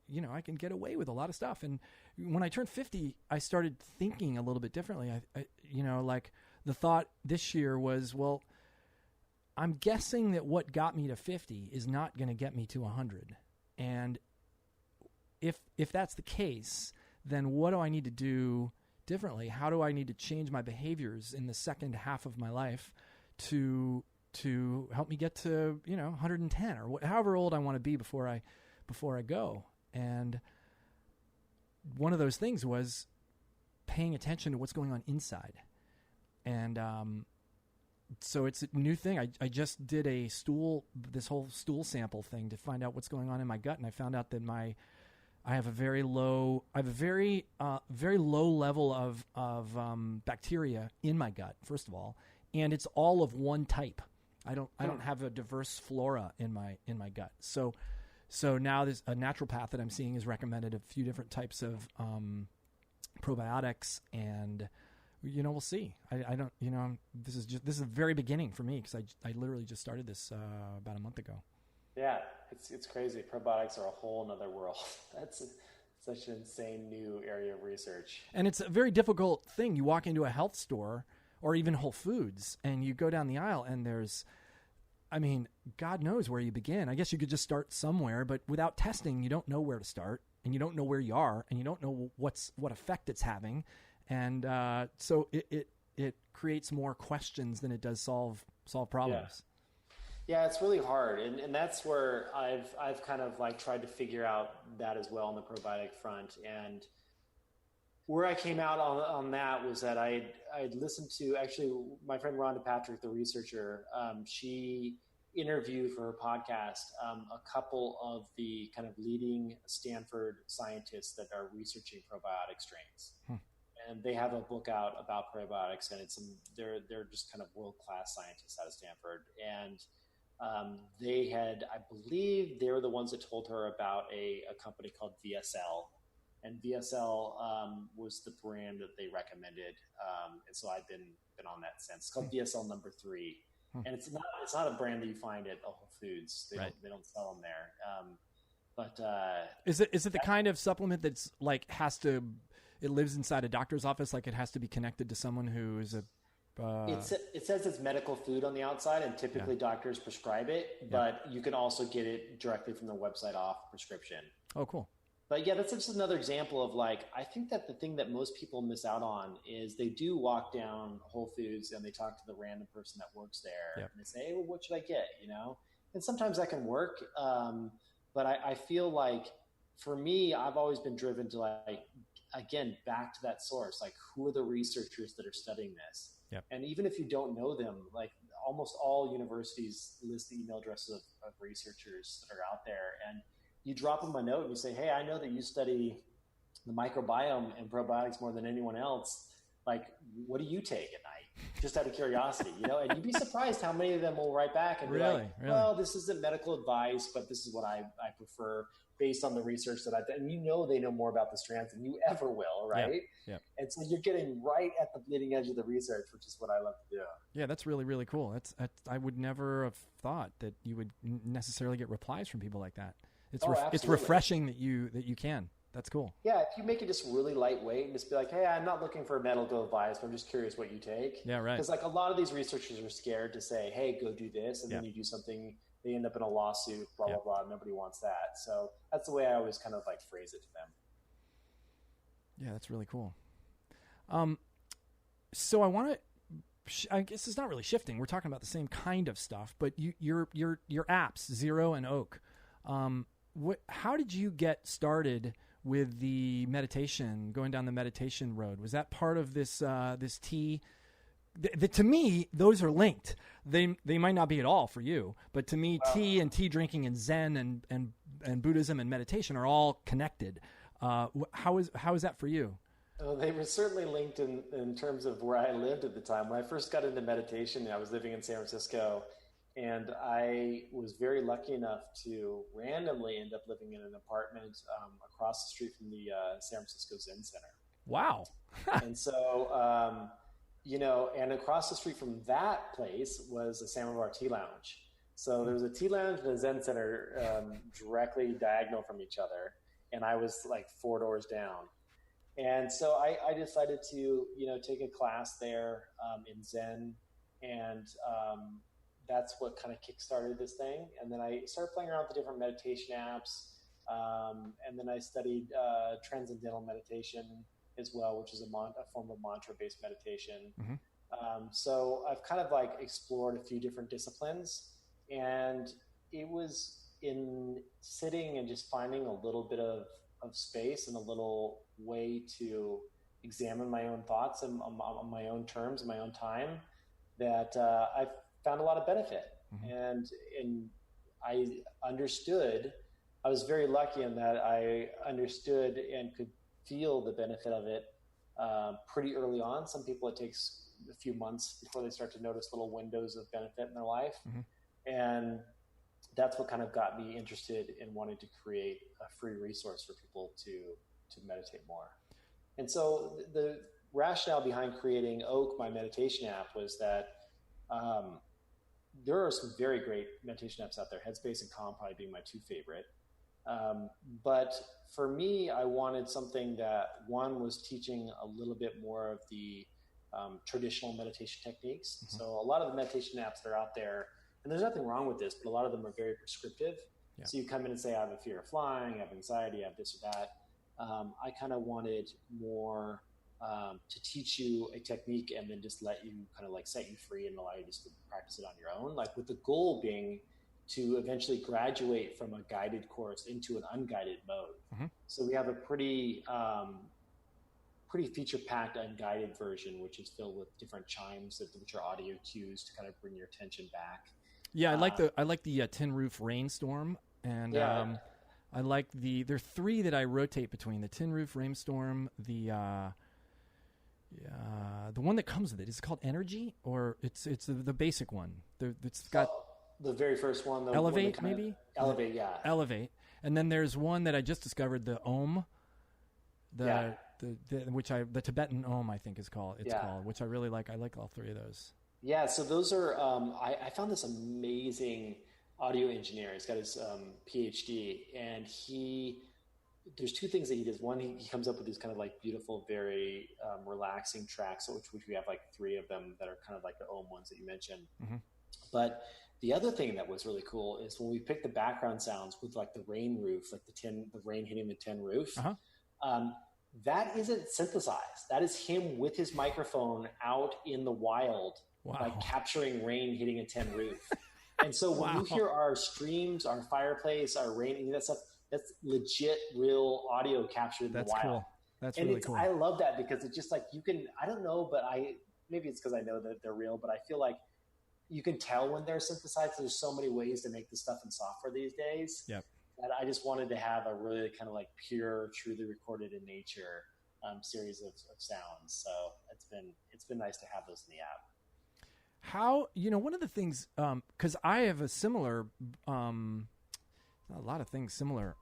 [SPEAKER 1] can get away with a lot of stuff. And when I turned 50, I started thinking a little bit differently. Like the thought this year was, well, I'm guessing that what got me to 50 is not going to get me to 100. And if that's the case, then what do I need to do differently? How do I need to change my behaviors in the second half of my life to help me get to 110 or however old I want to be before I go? And one of those things was paying attention to what's going on inside. And so it's a new thing. I just did this whole stool sample thing to find out what's going on in my gut, and I found out that I have a very low level of bacteria in my gut, first of all, and it's all of one type. I don't have a diverse flora in my gut. So now there's a naturopath that I'm seeing has recommended a few different types of probiotics, and we'll see. I don't, this is the very beginning for me, because I literally just started this about a month ago.
[SPEAKER 2] Yeah, it's crazy. Probiotics are a whole nother world. That's such an insane new area of research.
[SPEAKER 1] And it's a very difficult thing. You walk into a health store or even Whole Foods, and you go down the aisle, and God knows where you begin. I guess you could just start somewhere, but without testing, you don't know where to start, and you don't know where you are, and you don't know what effect it's having. And so it creates more questions than it does solve problems.
[SPEAKER 2] Yeah, it's really hard, and that's where I've kind of like tried to figure out that as well on the probiotic front. And where I came out on that was that I'd listened to, actually, my friend Rhonda Patrick, the researcher. She interviewed for her podcast a couple of the kind of leading Stanford scientists that are researching probiotic strains. And they have a book out about probiotics, and they're just kind of world-class scientists out of Stanford. And I believe they were the ones that told her about a company called VSL, and VSL was the brand that they recommended. And so I've been on that since. It's called VSL number 3, and it's not a brand that you find at Whole Foods. They don't sell them there.
[SPEAKER 1] Is it the kind of supplement that's like it lives inside a doctor's office, like it has to be connected to someone who is a...
[SPEAKER 2] It says it's medical food on the outside, and typically doctors prescribe it, but you can also get it directly from the website off prescription.
[SPEAKER 1] Oh, cool.
[SPEAKER 2] But yeah, that's just another example of I think that the thing that most people miss out on is they do walk down Whole Foods and they talk to the random person that works there, and they say, hey, well, what should I get? And sometimes that can work. But I feel like for me, I've always been driven to again, back to that source, who are the researchers that are studying this? Yep. And even if you don't know them, almost all universities list the email addresses of researchers that are out there. And you drop them a note and you say, hey, I know that you study the microbiome and probiotics more than anyone else. Like, what do you take at night? Just out of curiosity, and you'd be surprised how many of them will write back and be like, well, this isn't medical advice, but this is what I prefer based on the research that I've done. And they know more about the strands than you ever will, right?
[SPEAKER 1] Yeah.
[SPEAKER 2] And so you're getting right at the bleeding edge of the research, which is what I love to do.
[SPEAKER 1] Yeah, that's really, really cool. I would never have thought that you would necessarily get replies from people like that. It's refreshing that you can. That's cool.
[SPEAKER 2] Yeah, if you make it just really lightweight and just be like, hey, I'm not looking for medical advice, but I'm just curious what you take.
[SPEAKER 1] Yeah, right.
[SPEAKER 2] Because a lot of these researchers are scared to say, hey, go do this, and then you do something, they end up in a lawsuit, blah, blah, blah. Nobody wants that. So that's the way I always kind of phrase it to them.
[SPEAKER 1] Yeah, that's really cool. So I want to, I guess it's not really shifting. We're talking about the same kind of stuff, but your apps, Zero and Oak, how did you get started with the meditation, going down the meditation road? Was that part of this tea? To me, those are linked. They might not be at all for you, but to me, tea and tea drinking and Zen and Buddhism and meditation are all connected. How is that for you?
[SPEAKER 2] They were certainly linked in terms of where I lived at the time. When I first got into meditation, I was living in San Francisco, and I was very lucky enough to randomly end up living in an apartment across the street from the San Francisco Zen Center.
[SPEAKER 1] Wow.
[SPEAKER 2] And so, and across the street from that place was a Samovar Tea Lounge. So there was a tea lounge and a Zen Center directly diagonal from each other. And I was 4 doors down. And so I decided to, take a class there in Zen. And that's what kind of kickstarted this thing. And then I started playing around with the different meditation apps. And then I studied transcendental meditation as well, which is a form of mantra-based meditation. Mm-hmm. So I've kind of explored a few different disciplines. And it was in sitting and just finding a little bit of space and a little way to examine my own thoughts and on my own terms, my own time, that I found a lot of benefit. Mm-hmm. And I understood, I was very lucky in that I understood and could feel the benefit of it pretty early on. Some people, it takes a few months before they start to notice little windows of benefit in their life. Mm-hmm. And that's what kind of got me interested in wanting to create a free resource for people to meditate more. And so the rationale behind creating Oak, my meditation app, was that there are some very great meditation apps out there, Headspace and Calm probably being my two favorite. But for me, I wanted something that, one, was teaching a little bit more of the traditional meditation techniques. Mm-hmm. So a lot of the meditation apps that are out there, and there's nothing wrong with this, but a lot of them are very prescriptive. Yeah. So you come in and say, I have a fear of flying, I have anxiety, I have this or that. I kind of wanted more to teach you a technique and then just let you kind of set you free and allow you just to practice it on your own. With the goal being to eventually graduate from a guided course into an unguided mode. Mm-hmm. So we have a pretty feature-packed unguided version, which is filled with different chimes, which are audio cues to kind of bring your attention back. Yeah,
[SPEAKER 1] I like the Tin Roof Rainstorm, and I like there are three that I rotate between: the Tin Roof Rainstorm, the one that comes with it. Is it called Energy, or it's the basic one? It's got
[SPEAKER 2] the very first one.
[SPEAKER 1] Elevate, maybe.
[SPEAKER 2] Elevate, yeah.
[SPEAKER 1] Elevate, and then there's one that I just discovered, the Om. The Tibetan Om, I think is called. It's called, which I really like. I like all three of those.
[SPEAKER 2] Yeah, so those are. I found this amazing audio engineer. He's got his PhD, and there's two things that he does. One, he comes up with these kind of beautiful, very relaxing tracks, which we have three of them that are kind of the Om ones that you mentioned. Mm-hmm. But the other thing that was really cool is when we picked the background sounds with the rain roof, the rain hitting the tin roof. Uh-huh. That isn't synthesized. That is him with his microphone out in the wild, capturing rain hitting a tin roof. And so when you hear our streams, our fireplace, our rain, any of that stuff, that's legit, real audio captured in the wild.
[SPEAKER 1] Cool. That's really cool.
[SPEAKER 2] I love that because it's just you can, I don't know, but maybe it's because I know that they're real, but I feel you can tell when they're synthesized. There's so many ways to make this stuff in software these days.
[SPEAKER 1] Yep.
[SPEAKER 2] That I just wanted to have a really kind of like pure, truly recorded in nature series of sounds. So it's been nice to have those in the app.
[SPEAKER 1] How, one of the things, because I have a similar, a lot of things similar.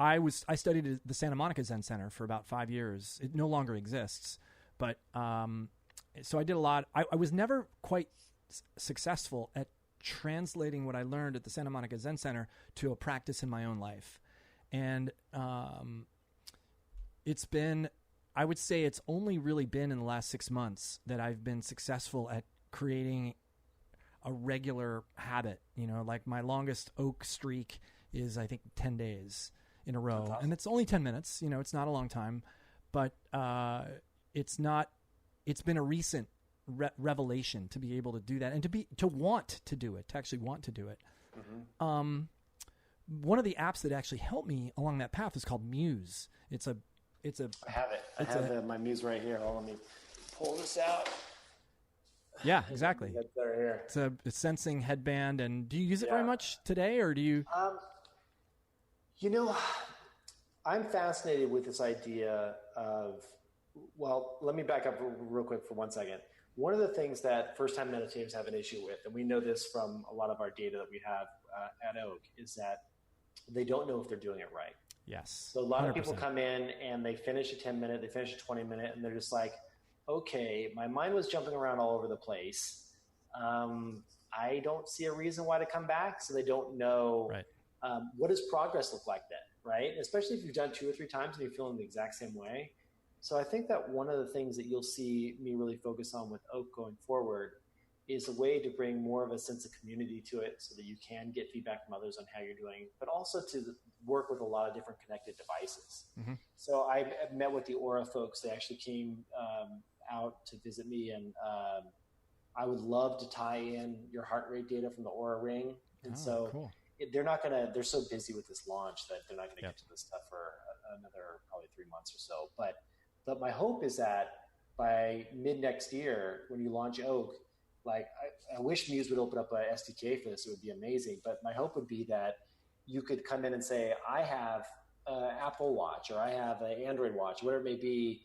[SPEAKER 1] I studied at the Santa Monica Zen Center for about 5 years. It no longer exists, but so I did a lot. I was never quite successful at translating what I learned at the Santa Monica Zen Center to a practice in my own life. And I would say it's only really been in the last 6 months that I've been successful at creating a regular habit. Like my longest oak streak is, I think, 10 days in a row. Awesome. And it's only 10 minutes. It's not a long time, but it's been a recent revelation to be able to do that and to want to do it, to actually want to do it. Mm-hmm. One of the apps that actually helped me along that path is called Muse. I have it. I have my Muse right here. Let me pull this out. Yeah, exactly.
[SPEAKER 2] That's right here.
[SPEAKER 1] It's a sensing headband. And do you use it very much today, or do you?
[SPEAKER 2] I'm fascinated with this idea of, well, let me back up real quick for 1 second. One of the things that first-time meditators have an issue with, and we know this from a lot of our data that we have at Oak, is that they don't know if they're doing it right.
[SPEAKER 1] Yes.
[SPEAKER 2] So a lot 100%. Of people come in and they finish a 10-minute, they finish a 20-minute, and they're just like, okay, my mind was jumping around all over the place. I don't see a reason why to come back. So they don't know what does progress look like then, right? Especially if you've done 2 or 3 times and you're feeling the exact same way. So I think that one of the things that you'll see me really focus on with Oak going forward is a way to bring more of a sense of community to it so that you can get feedback from others on how you're doing, but also to work with a lot of different connected devices. Mm-hmm. So I've met with the Aura folks. They actually came out to visit me, and I would love to tie in your heart rate data from the Aura Ring. And
[SPEAKER 1] cool.
[SPEAKER 2] They're so busy with this launch that they're not going to get to this stuff for another probably 3 months or so. But my hope is that by mid next year, when you launch Oak, like I wish Muse would open up an SDK for this. It would be amazing. But my hope would be that you could come in and say, I have an Apple Watch, or I have an Android watch, whatever it may be,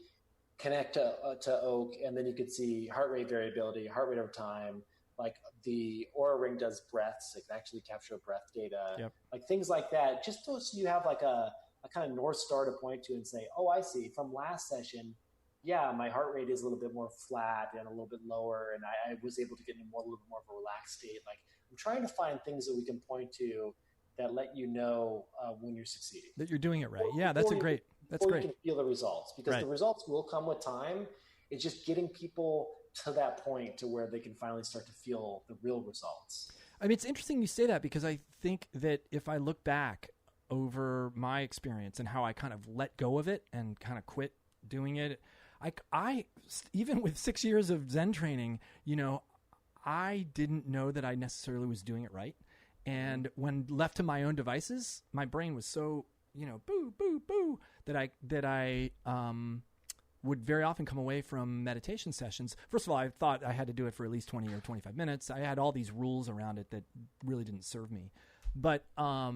[SPEAKER 2] connect to Oak, and then you could see heart rate variability, heart rate over time. Like the Aura Ring does breaths. It can actually capture breath data, like things like that, just so you have like a kind of North Star to point to and say, oh, I see from last session, my heart rate is a little bit more flat and a little bit lower, and I was able to get into a little bit more of a relaxed state. Like I'm trying to find things that we can point to that let you know when you're succeeding,
[SPEAKER 1] that you're doing it right. That's great. You can
[SPEAKER 2] feel the results, because the results will come with time. It's just getting people to that point to where they can finally start to feel the real results.
[SPEAKER 1] I mean, it's interesting you say that, because I think that if I look back over my experience and how I kind of let go of it and kind of quit doing it, I even with 6 years of Zen training, I didn't know that I necessarily was doing it right. And when left to my own devices, my brain was so, boo, boo, boo, that I would very often come away from meditation sessions. First of all, I thought I had to do it for at least 20 or 25 minutes. I had all these rules around it that really didn't serve me. But I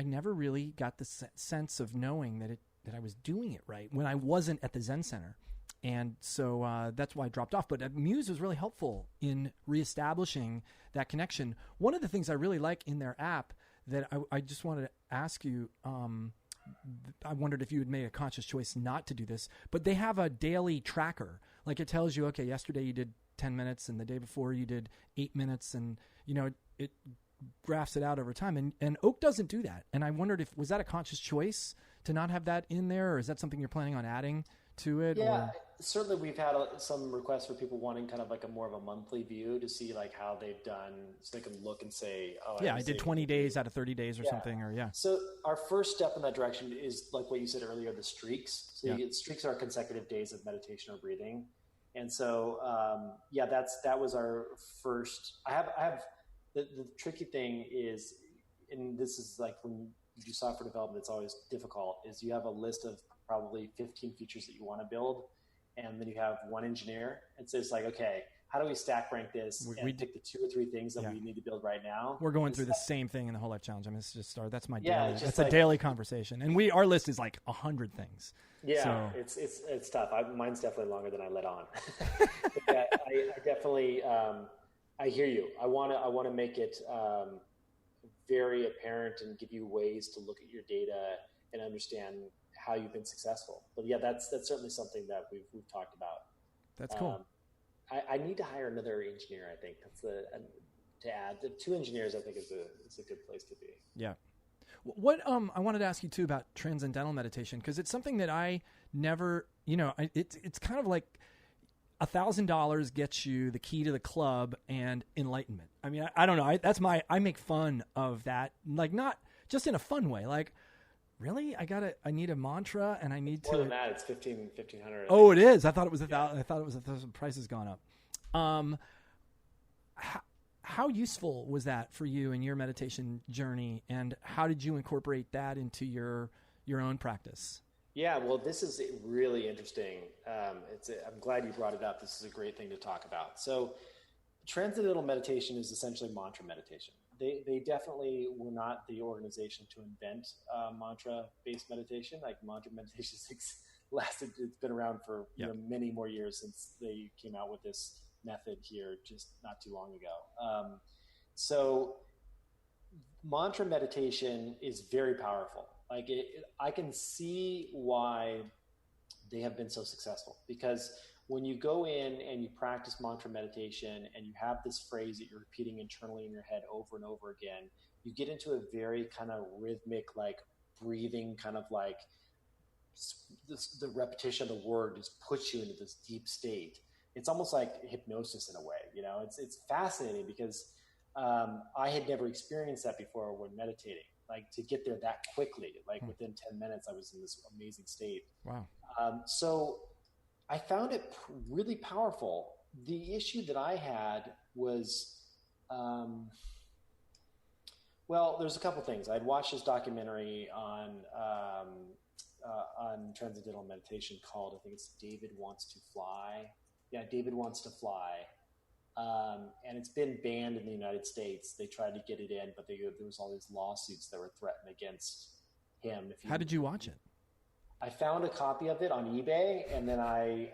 [SPEAKER 1] never really got the sense of knowing that I was doing it right when I wasn't at the Zen Center. And so that's why I dropped off. But Muse was really helpful in reestablishing that connection. One of the things I really like in their app that I just wanted to ask you, I wondered if you had made a conscious choice not to do this, but they have a daily tracker. Like it tells you, okay, yesterday you did 10 minutes and the day before you did 8 minutes, and it graphs it out over time. And Oak doesn't do that. And I wondered was that a conscious choice to not have that in there, or is that something you're planning on adding to it?
[SPEAKER 2] Yeah, certainly we've had some requests for people wanting kind of like a more of a monthly view to see like how they've done, so they can look and say, oh,
[SPEAKER 1] I did 20 days out of 30 days or something, or
[SPEAKER 2] So our first step in that direction is like what you said earlier, the streaks. So streaks are consecutive days of meditation or breathing. And so, that was our first. I have the tricky thing is, and this is like when you do software development, it's always difficult, is you have a list of probably 15 features that you want to build. And then you have one engineer. And so it's like, okay, how do we stack rank this and pick the 2 or 3 things that we need to build right now?
[SPEAKER 1] We're going through the same thing in the Whole Life Challenge. I mean, it's just start. That's my
[SPEAKER 2] yeah,
[SPEAKER 1] daily. That's like, a daily conversation, and our list is like 100 things.
[SPEAKER 2] Yeah, so. It's tough. Mine's definitely longer than I let on. Yeah, I definitely I hear you. I want to make it very apparent and give you ways to look at your data and understand how you've been successful. But yeah, that's certainly something that we've talked about.
[SPEAKER 1] That's cool.
[SPEAKER 2] I need to hire another engineer. I think that's to add the 2 engineers. I think is a good place to be.
[SPEAKER 1] Yeah. What I wanted to ask you too about transcendental meditation, because it's something that I never, it's kind of like $1,000 gets you the key to the club and enlightenment. I mean, I don't know. I make fun of that, like not just in a fun way, like. Really? I need a mantra and I need
[SPEAKER 2] more than that. It's 1,500.
[SPEAKER 1] Oh, it is. I thought it was 1,000. I thought it was 1,000. Price has gone up. How useful was that for you in your meditation journey, and how did you incorporate that into your own practice?
[SPEAKER 2] Yeah, well, this is really interesting. I'm glad you brought it up. This is a great thing to talk about. So transcendental meditation is essentially mantra meditation. They definitely were not the organization to invent mantra-based meditation. Like mantra meditation it's been around for many more years since they came out with this method here just not too long ago. So mantra meditation is very powerful. Like I can see why they have been so successful, because when you go in and you practice mantra meditation and you have this phrase that you're repeating internally in your head over and over again, you get into a very kind of rhythmic, like breathing, kind of like the repetition of the word just puts you into this deep state. It's almost like hypnosis in a way, it's fascinating because I had never experienced that before when meditating, like to get there that quickly, like within 10 minutes, I was in this amazing state.
[SPEAKER 1] Wow.
[SPEAKER 2] So I found it really powerful. The issue that I had was, there's a couple things. I'd watched this documentary on transcendental meditation called, I think it's David Wants to Fly. Yeah, David Wants to Fly. And it's been banned in the United States. They tried to get it in, but there was all these lawsuits that were threatened against him.
[SPEAKER 1] How did you watch it?
[SPEAKER 2] I found a copy of it on eBay, and then I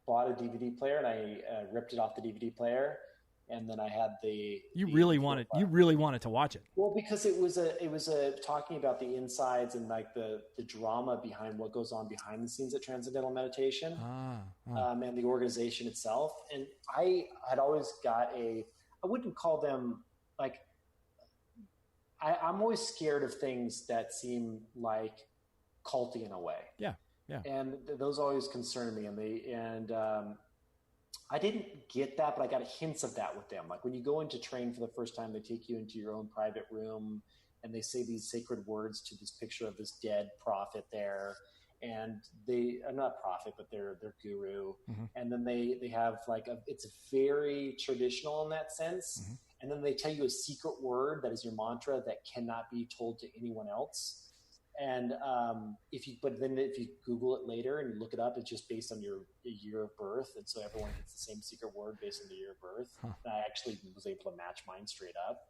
[SPEAKER 2] bought a DVD player, and I ripped it off the DVD player, and then I had
[SPEAKER 1] You really wanted to watch it.
[SPEAKER 2] Well, because it was talking about the insides and like the drama behind what goes on behind the scenes at Transcendental Meditation, and the organization itself. And I had always got I wouldn't call them like. I'm always scared of things that seem like culty in a way.
[SPEAKER 1] Yeah.
[SPEAKER 2] And those always concern me. And I didn't get that, but I got hints of that with them. Like when you go in to train for the first time, they take you into your own private room and they say these sacred words to this picture of this dead prophet there. And they are not prophet, but they're guru. Mm-hmm. And then they have like it's very traditional in that sense. Mm-hmm. And then they tell you a secret word that is your mantra that cannot be told to anyone else. And if you Google it later and you look it up, it's just based on your year of birth, and so everyone gets the same secret word based on the year of birth. Huh. And I actually was able to match mine straight up.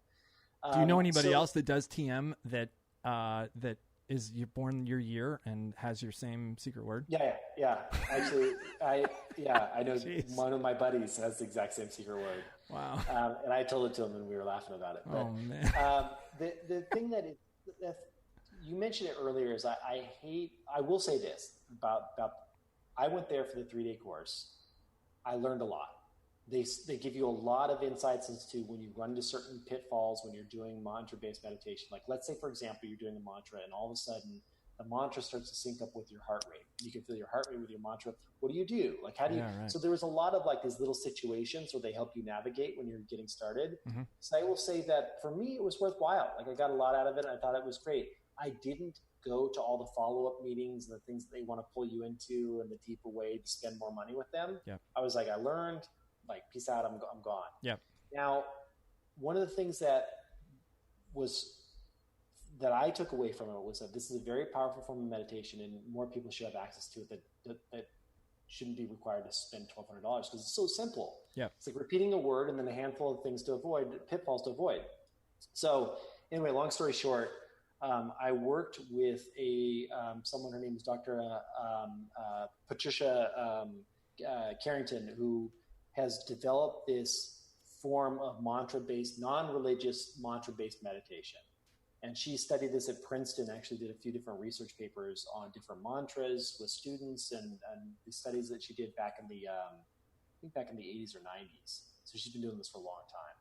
[SPEAKER 1] Do you know anybody else that does TM that is you born your year and has your same secret word?
[SPEAKER 2] Yeah. Actually, I know. Jeez. One of my buddies has the exact same secret word.
[SPEAKER 1] Wow.
[SPEAKER 2] And I told it to him, and we were laughing about it. But,
[SPEAKER 1] man.
[SPEAKER 2] The thing that you mentioned it earlier is I will say this about I went there for the 3-day course. I learned a lot. They give you a lot of insights as to when you run into certain pitfalls when you're doing mantra-based meditation. Like let's say, for example, you're doing a mantra and all of a sudden the mantra starts to sync up with your heart rate. You can feel your heart rate with your mantra. What do you do? Like how do you? Right. So there was a lot of like these little situations where they help you navigate when you're getting started. Mm-hmm. So I will say that for me, it was worthwhile. Like I got a lot out of it. I thought it was great. I didn't go to all the follow-up meetings and the things that they want to pull you into and the deeper way to spend more money with them.
[SPEAKER 1] Yeah. I
[SPEAKER 2] was like, I learned, like, peace out, I'm gone.
[SPEAKER 1] Yeah.
[SPEAKER 2] Now, one of the things that I took away from it was that this is a very powerful form of meditation and more people should have access to it that shouldn't be required to spend $1,200 because it's so simple.
[SPEAKER 1] Yeah.
[SPEAKER 2] It's like repeating a word and then a handful of things to avoid, pitfalls to avoid. So anyway, long story short, I worked with someone, her name is Dr. Patricia Carrington, who has developed this form of mantra-based, non-religious mantra-based meditation. And she studied this at Princeton, actually did a few different research papers on different mantras with students and the studies that she did back in the, I think back in the 80s or 90s. So she's been doing this for a long time.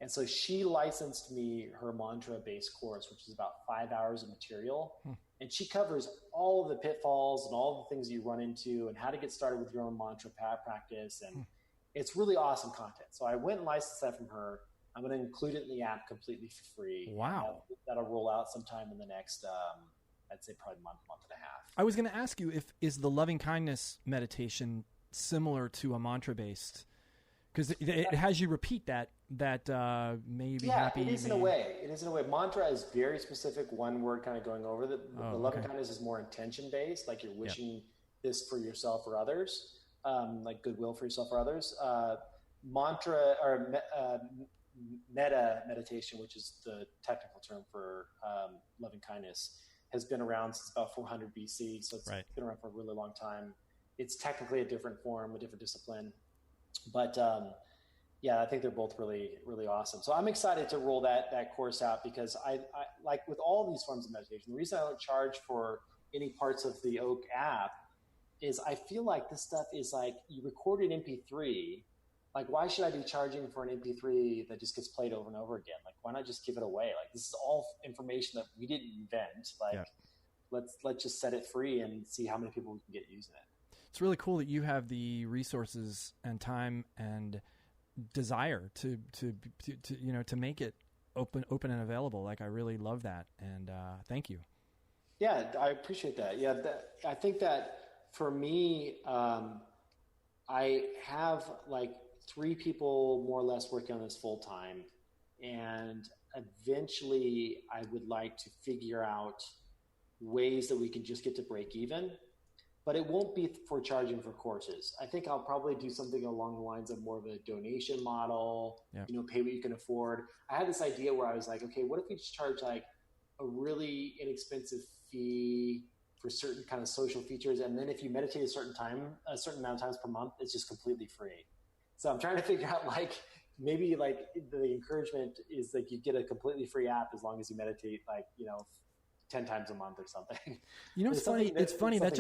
[SPEAKER 2] And so she licensed me her mantra-based course, which is about 5 hours of material. And she covers all of the pitfalls and all the things you run into and how to get started with your own mantra practice. And it's really awesome content. So I went and licensed that from her. I'm going to include it in the app completely for free.
[SPEAKER 1] Wow.
[SPEAKER 2] That'll roll out sometime in the next, I'd say probably month and a half.
[SPEAKER 1] I was going to ask you, is the loving kindness meditation similar to a mantra-based? Because it has you repeat that may be happy.
[SPEAKER 2] Yeah, it is in a way. It is in a way. Mantra is very specific, one word kind of going over. The loving kindness is more intention-based, like you're wishing this for yourself or others, like goodwill for yourself or others. Mantra or metta meditation, which is the technical term for loving kindness, has been around since about 400 BC. So it's been around for a really long time. It's technically a different form, a different discipline. But I think they're both really, really awesome. So I'm excited to roll that course out because I like with all these forms of meditation, the reason I don't charge for any parts of the Oak app is I feel like this stuff is like you record an MP3. Like, why should I be charging for an MP3 that just gets played over and over again? Like, why not just give it away? Like, this is all information that we didn't invent. Like, let's just set it free and see how many people we can get using it.
[SPEAKER 1] It's really cool that you have the resources and time and desire to make it open and available. Like, I really love that, and thank you.
[SPEAKER 2] Yeah, I appreciate that. Yeah, I think that for me, I have like 3 people more or less working on this full time, and eventually I would like to figure out ways that we can just get to break even. But it won't be for charging for courses. I think I'll probably do something along the lines of more of a donation model, pay what you can afford. I had this idea where I was like, okay, what if we just charge like a really inexpensive fee for certain kind of social features, and then if you meditate a certain amount of times per month, it's just completely free. So I'm trying to figure out like maybe like the encouragement is like you get a completely free app as long as you meditate 10 times a month or something.
[SPEAKER 1] It's funny. It's funny that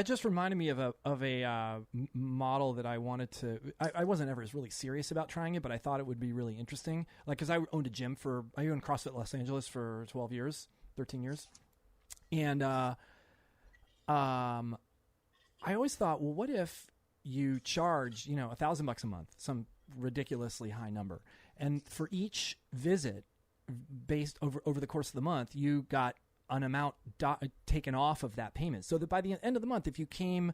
[SPEAKER 1] just reminded me of a model that I wanted to. I wasn't ever really serious about trying it, but I thought it would be really interesting. Like, because I owned a gym I owned CrossFit Los Angeles for 13 years, and I always thought, well, what if you charge $1,000 a month, some ridiculously high number, and for each visit, based over the course of the month, you got an amount taken off of that payment, so that by the end of the month, if you came,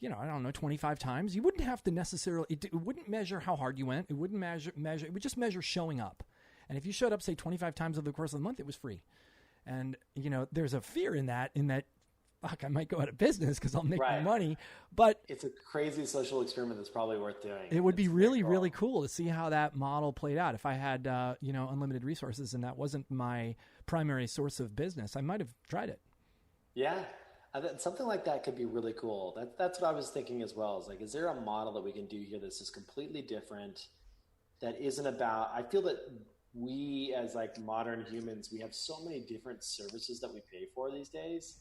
[SPEAKER 1] 25 times, you wouldn't have to necessarily. It wouldn't measure how hard you went. It wouldn't measure. It would just measure showing up. And if you showed up, say 25 times over the course of the month, it was free. And there's a fear in that. Fuck, I might go out of business because I'll make more money. But
[SPEAKER 2] it's a crazy social experiment that's probably worth doing.
[SPEAKER 1] It would be really, really cool to see how that model played out. If I had, unlimited resources and that wasn't my primary source of business, I might have tried it.
[SPEAKER 2] Yeah. Something like that could be really cool. That's what I was thinking as well. Is there a model that we can do here that's just completely different, that isn't about, I feel that we as like modern humans, we have so many different services that we pay for these days,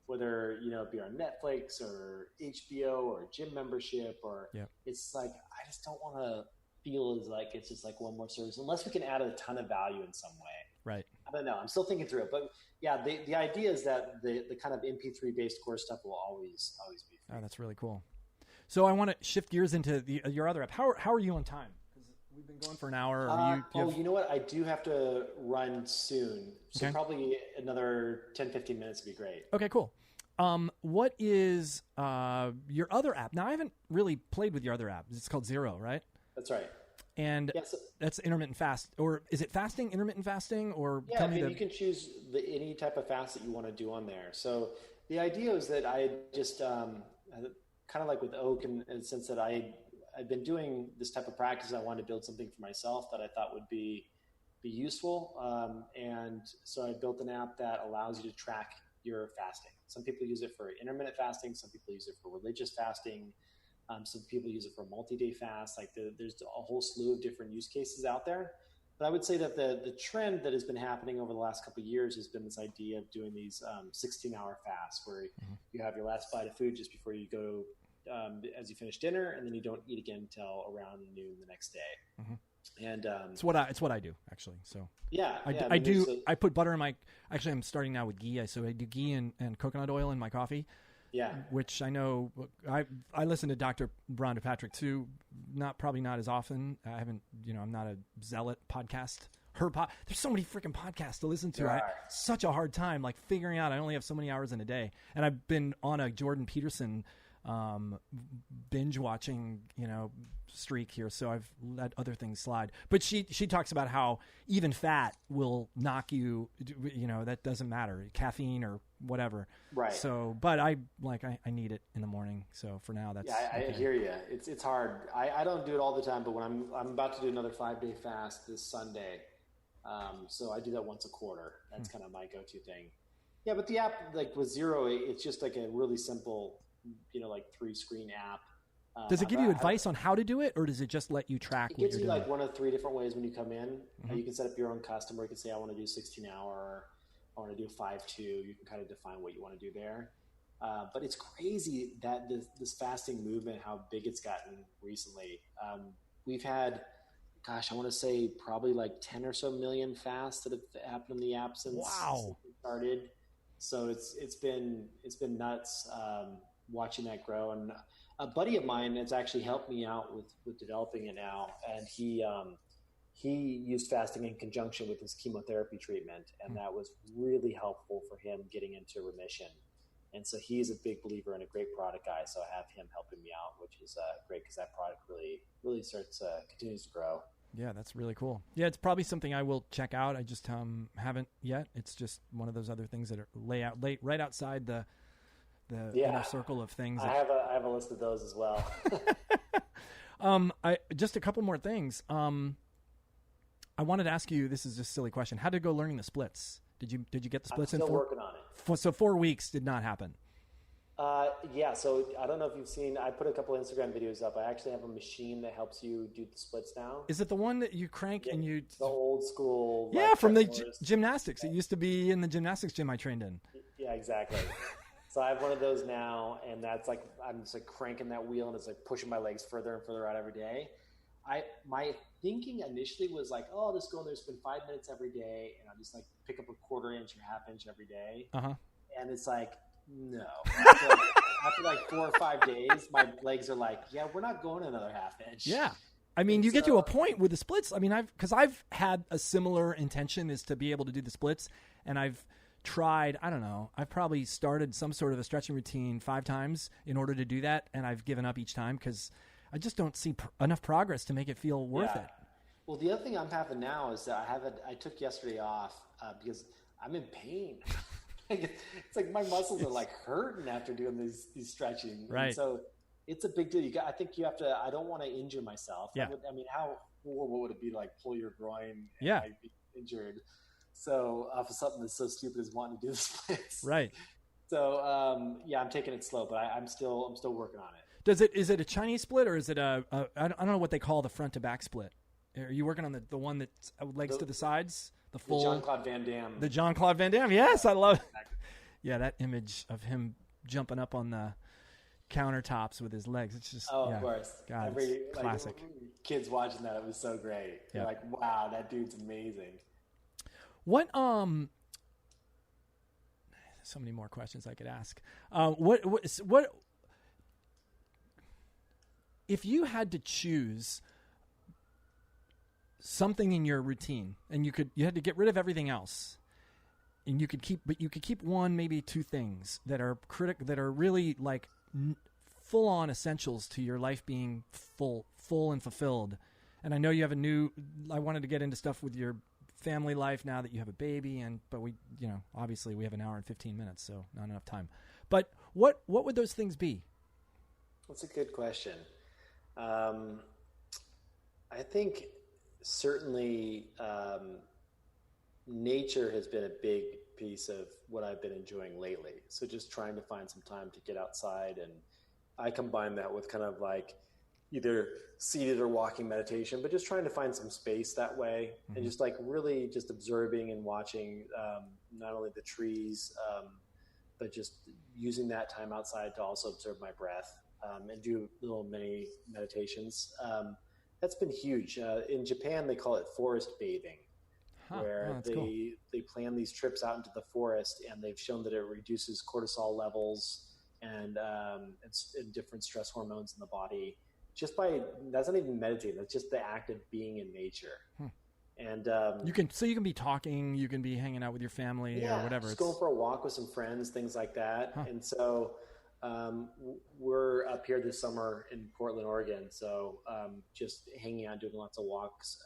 [SPEAKER 2] whether, it be on Netflix or HBO or gym membership, or it's like, I just don't want to feel as like it's just like one more service unless we can add a ton of value in some way.
[SPEAKER 1] Right.
[SPEAKER 2] I don't know. I'm still thinking through it, but yeah, the idea is that the kind of MP3 based course stuff will always be free.
[SPEAKER 1] Oh, that's really cool. So I want to shift gears into your other app. How are you on time? Because we've been going for an hour.
[SPEAKER 2] You know what? I do have to run soon. So probably another 10, 15 minutes would be great.
[SPEAKER 1] Okay, cool. What is your other app? Now, I haven't really played with your other app. It's called Zero, right?
[SPEAKER 2] That's right.
[SPEAKER 1] And that's intermittent fast, or is it fasting, intermittent fasting, or
[SPEAKER 2] tell me you can choose any type of fast that you want to do on there. So the idea is that I just kind kind of like with Oak in the sense that I've been doing this type of practice. I wanted to build something for myself that I thought would be useful. And so I built an app that allows you to track your fasting. Some people use it for intermittent fasting. Some people use it for religious fasting. Some people use it for multi-day fast. Like there's a whole slew of different use cases out there. But I would say that the trend that has been happening over the last couple of years has been this idea of doing these 16-hour fasts where you have your last bite of food just before you go as you finish dinner, and then you don't eat again until around noon the next day. And
[SPEAKER 1] it's what I do actually. So
[SPEAKER 2] yeah,
[SPEAKER 1] I put butter in my. Actually, I'm starting now with ghee. So I do ghee and coconut oil in my coffee.
[SPEAKER 2] Yeah,
[SPEAKER 1] which I know I listen to Dr. Rhonda Patrick too. Probably not as often. I haven't. I'm not a zealot podcast. There's so many freaking podcasts to listen to. Such a hard time like figuring out. I only have so many hours in a day, and I've been on a Jordan Peterson binge watching streak here, so I've let other things slide. But she talks about how even fat will knock you, that doesn't matter, caffeine or whatever.
[SPEAKER 2] Right.
[SPEAKER 1] So but I need it in the morning, so for now that's
[SPEAKER 2] I hear you. It's hard. I don't do it all the time, but when I'm about to do another 5-day fast this Sunday, so I do that once a quarter. That's kind of my go-to thing. Yeah, but the app, like with Zero, it's just like a really simple 3-screen app.
[SPEAKER 1] Does it give you advice on how to do it, or does it just let you track what you're doing?
[SPEAKER 2] It gives you like one of 3 different ways when you come in. You can set up your own custom, or you can say, I want to do 16-hour, I want to do 5-2. You can kind of define what you want to do there. But it's crazy that this fasting movement, how big it's gotten recently. We've had, I want to say probably like 10 or so million fasts that have happened in the app since it started. So it's been nuts watching that grow. And a buddy of mine has actually helped me out with developing it now, and he used fasting in conjunction with his chemotherapy treatment, and that was really helpful for him getting into remission. And so he's a big believer and a great product guy. So I have him helping me out, which is great because that product really continues to grow.
[SPEAKER 1] Yeah, that's really cool. Yeah, it's probably something I will check out. I just haven't yet. It's just one of those other things that are right outside the inner circle of things.
[SPEAKER 2] I have a list of those as well.
[SPEAKER 1] Just a couple more things. I wanted to ask you, this is just a silly question. How did it go learning the splits? Did you get the splits
[SPEAKER 2] I'm still working on it.
[SPEAKER 1] So 4 weeks did not happen.
[SPEAKER 2] Yeah, so I don't know if you've seen, I put a couple Instagram videos up. I actually have a machine that helps you do the splits now.
[SPEAKER 1] Is it the one that you crank and you...
[SPEAKER 2] The old school...
[SPEAKER 1] Yeah, from the gymnastics. It used to be in the gymnastics gym I trained in.
[SPEAKER 2] Yeah, exactly. So I have one of those now, and that's like, I'm just like cranking that wheel, and it's like pushing my legs further and further out every day. My thinking initially was like, oh, I'll just go in there, spend 5 minutes every day, and I'll just like pick up a 1/4 inch or 1/2 inch every day. And it's like, no. After like 4 or 5 days, my legs are like, yeah, we're not going another 1/2 inch.
[SPEAKER 1] Yeah. I mean, you get to a point with the splits. I mean, I've had a similar intention is to be able to do the splits, and I've tried, I don't know, I've probably started some sort of a stretching routine 5 times in order to do that, and I've given up each time because I just don't see enough progress to make it feel worth it.
[SPEAKER 2] Well, the other thing I'm having now is that I took yesterday off because I'm in pain. It's like my muscles are like hurting after doing these stretching.
[SPEAKER 1] Right.
[SPEAKER 2] And so it's a big deal. I think you have to. I don't want to injure myself.
[SPEAKER 1] Yeah.
[SPEAKER 2] How horrible would it be to like pull your groin and like be injured? So off of something that's so stupid as wanting to do the splits.
[SPEAKER 1] Right.
[SPEAKER 2] So I'm taking it slow, but I'm still working on it.
[SPEAKER 1] Is it a Chinese split, or is it I don't know what they call the front to back split? Are you working on the one that's legs to the sides? The full
[SPEAKER 2] Jean-Claude Van Damme.
[SPEAKER 1] The Jean-Claude Van Damme. Yes, I love it. Yeah, that image of him jumping up on the countertops with his legs. It's just
[SPEAKER 2] of course.
[SPEAKER 1] God, it's classic.
[SPEAKER 2] Kids watching that, it was so great. They're like, wow, that dude's amazing.
[SPEAKER 1] What so many more questions I could ask. What if you had to choose something in your routine, and you had to get rid of everything else, and you could keep one, maybe 2 things that are really like full on essentials to your life being full and fulfilled. And I know you have I wanted to get into stuff with your family life now that you have a baby, but we, obviously we have an hour and 15 minutes, so not enough time. But what would those things be?
[SPEAKER 2] That's a good question. I think certainly nature has been a big piece of what I've been enjoying lately. So just trying to find some time to get outside, and I combine that with kind of like either seated or walking meditation, but just trying to find some space that way, and just like really just observing and watching not only the trees, but just using that time outside to also observe my breath and do little mini meditations. That's been huge. In Japan, they call it forest bathing, where they plan these trips out into the forest, and they've shown that it reduces cortisol levels and different stress hormones in the body. Just by, that's not even meditating, that's just the act of being in nature. And
[SPEAKER 1] you can be talking, you can be hanging out with your family or whatever.
[SPEAKER 2] Just going for a walk with some friends, things like that. And so we're up here this summer in Portland, Oregon. So just hanging out, doing lots of walks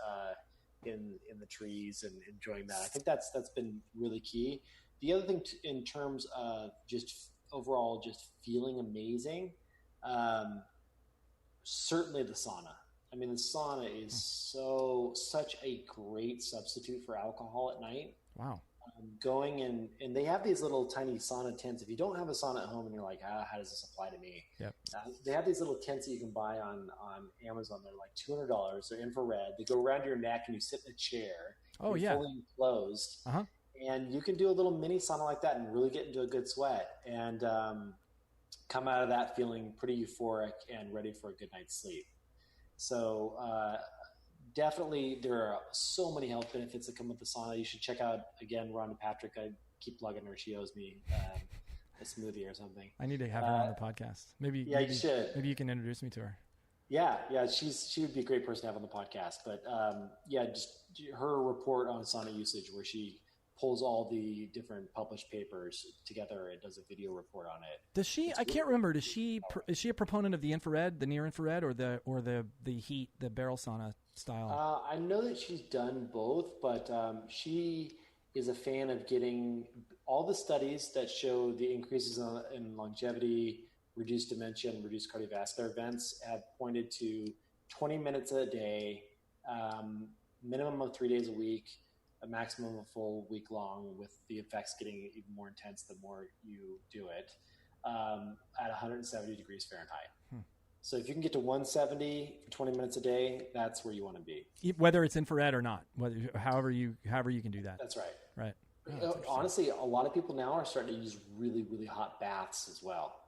[SPEAKER 2] in the trees and enjoying that. I think that's been really key. The other thing in terms of just overall just feeling amazing, certainly the sauna. I mean, the sauna is such a great substitute for alcohol at night.
[SPEAKER 1] Wow.
[SPEAKER 2] Going in, and they have these little tiny sauna tents. If you don't have a sauna at home and you're like, how does this apply to me?
[SPEAKER 1] Yep.
[SPEAKER 2] They have these little tents that you can buy on Amazon. They're like $200. They're infrared. They go around your neck and you sit in a chair.
[SPEAKER 1] Oh,
[SPEAKER 2] you're
[SPEAKER 1] yeah.
[SPEAKER 2] fully enclosed. And you can do a little mini sauna like that and really get into a good sweat and come out of that feeling pretty euphoric and ready for a good night's sleep. So definitely there are so many health benefits that come with the sauna. You should check out, again, Rhonda Patrick. I keep plugging her. She owes me a smoothie or something.
[SPEAKER 1] I need to have her on the podcast. Maybe
[SPEAKER 2] you should.
[SPEAKER 1] Maybe you can introduce me to her.
[SPEAKER 2] Yeah, she would be a great person to have on the podcast. But just her report on sauna usage, where she pulls all the different published papers together and does a video report on it.
[SPEAKER 1] Does she? I can't remember. Is she a proponent of the infrared, the near infrared, or the heat, the barrel sauna style?
[SPEAKER 2] I know that she's done both, but she is a fan of getting all the studies that show the increases in longevity, reduced dementia, and reduced cardiovascular events have pointed to 20 minutes a day, minimum of 3 days a week, a maximum of a full week long, with the effects getting even more intense the more you do it, at 170 degrees Fahrenheit. So if you can get to 170 for 20 minutes a day, that's where you want to be.
[SPEAKER 1] Whether it's infrared or not, however you can do that.
[SPEAKER 2] That's right.
[SPEAKER 1] Right.
[SPEAKER 2] Honestly, a lot of people now are starting to use really, really hot baths as well.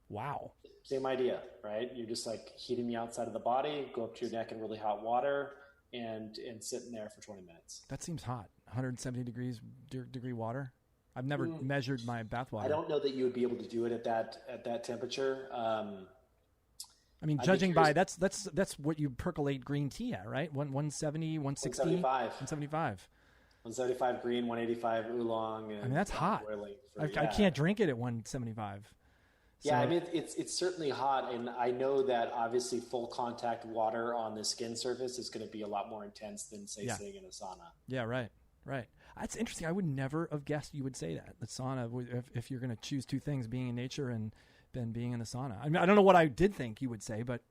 [SPEAKER 1] Wow.
[SPEAKER 2] Same idea, right? You're just like heating the outside of the body, go up to your neck in really hot water, and sit in there for 20 minutes.
[SPEAKER 1] That seems hot. 170 degree water. I've never measured my bath water.
[SPEAKER 2] I don't know that you would be able to do it at that temperature.
[SPEAKER 1] I mean, judging by that's what you percolate green tea at, right? 170, 160, 175.
[SPEAKER 2] 175 green, 185 oolong. And
[SPEAKER 1] I mean, that's hot. I can't drink it at 175.
[SPEAKER 2] Yeah, I mean, it's certainly hot, and I know that obviously full contact water on the skin surface is going to be a lot more intense than, say, sitting in a sauna. Yeah,
[SPEAKER 1] right. That's interesting. I would never have guessed you would say that. The sauna, if you're going to choose two things, being in nature and then being in the sauna. I mean, I don't know what I did think you would say, but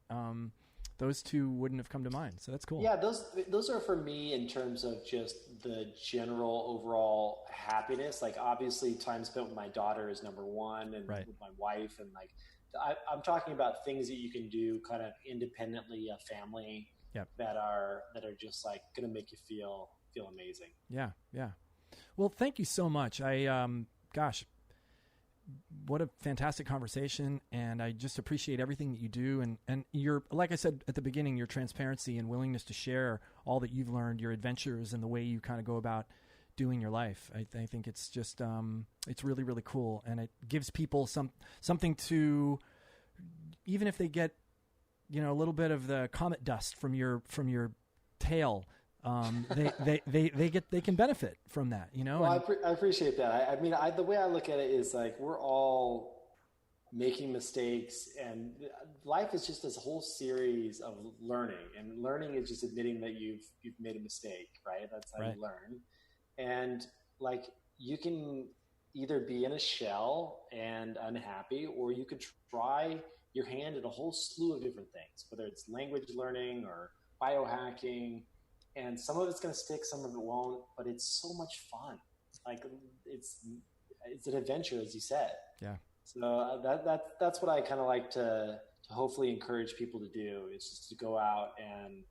[SPEAKER 1] those two wouldn't have come to mind. So that's cool.
[SPEAKER 2] Yeah, those are for me in terms of just the general overall happiness. Like, obviously, time spent with my daughter is number one, and with my wife, and like I'm talking about things that you can do kind of independently, a family that are just like going to make you feel amazing. Yeah.
[SPEAKER 1] Well, thank you so much. Gosh, what a fantastic conversation, and I just appreciate everything that you do, and your, like I said at the beginning, your transparency and willingness to share all that you've learned, your adventures, and the way you kind of go about doing your life. I think it's just it's really, really cool, and it gives people something to, even if they get a little bit of the comet dust from your tail. They can benefit from that,
[SPEAKER 2] Well, I appreciate that. I mean, the way I look at it is like, we're all making mistakes, and life is just this whole series of learning, and learning is just admitting that you've made a mistake, right? That's how you learn. And like, you can either be in a shell and unhappy, or you could try your hand at a whole slew of different things, whether it's language learning or biohacking. And some of it's going to stick, some of it won't, but it's so much fun. Like it's an adventure, as you said.
[SPEAKER 1] Yeah.
[SPEAKER 2] So that's what I kind of like to hopefully encourage people to do, is just to go out and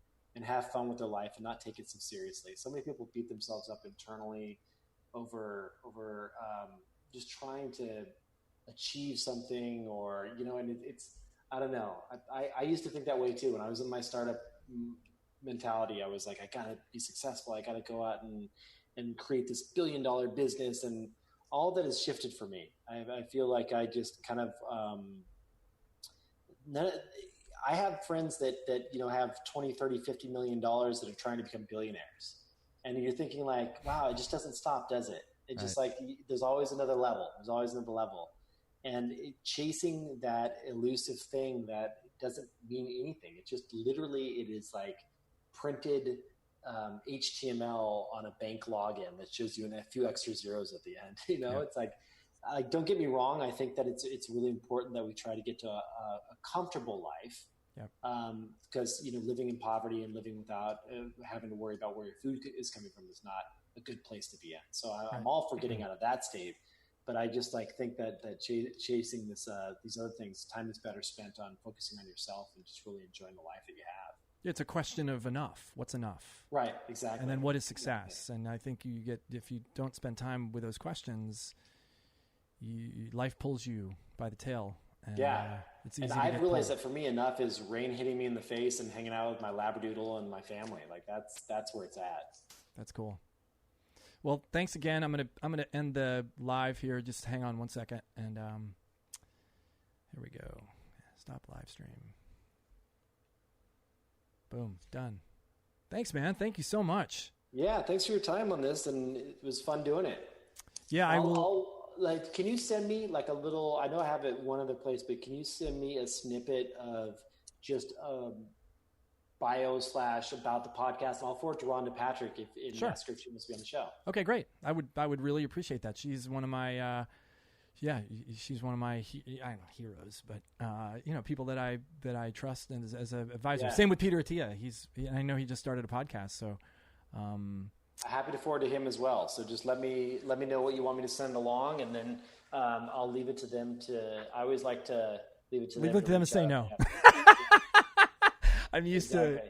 [SPEAKER 2] have fun with their life and not take it so seriously. So many people beat themselves up internally over just trying to achieve something, or, and it's, I don't know. I used to think that way too. When I was in my startup mentality, I was like, I gotta be successful. I gotta go out and create this $1 billion business, and all that has shifted for me. I feel like I just kind of, I have friends that have 20, 30, $50 million that are trying to become billionaires. And you're thinking like, wow, it just doesn't stop, does it? It just like, there's always another level. There's always another level. And chasing that elusive thing that doesn't mean anything. It just literally, it is like printed HTML on a bank login that shows you a few extra zeros at the end. It's like, don't get me wrong. I think that it's really important that we try to get to a comfortable life.
[SPEAKER 1] Yep.
[SPEAKER 2] Because living in poverty and living without having to worry about where your food is coming from is not a good place to be in. So I'm all for getting out of that state, but I just think that chasing these other things, time is better spent on focusing on yourself and just really enjoying the life that you have.
[SPEAKER 1] It's a question of enough. What's enough?
[SPEAKER 2] Right. Exactly.
[SPEAKER 1] And then what is success? Exactly. And I think if you don't spend time with those questions, life pulls you by the tail. And, it's easy. And I've realized that for me, enough is rain hitting me in the face and hanging out with my Labradoodle and my family. Like that's where it's at. That's cool. Well, thanks again. I'm gonna end the live here. Just hang on one second, and here we go. Stop live stream. Boom, done. Thanks, man. Thank you so much. Yeah, thanks for your time on this, and it was fun doing it. Yeah, I will. Can you send me a little, I know I have it one other place, but can you send me a snippet of just bio / about the podcast? I'll forward to Rhonda Patrick if in the description must be on the show. Okay, great. I would really appreciate that. She's one of my, she's one of my, I don't know, heroes, but people that I trust and as an advisor. Yeah. Same with Peter Attia. I know he just started a podcast, so. Happy to forward to him as well. So just let me know what you want me to send along, and then I'll leave it to them to. I always like to leave it to them to say no. Yeah. I'm used to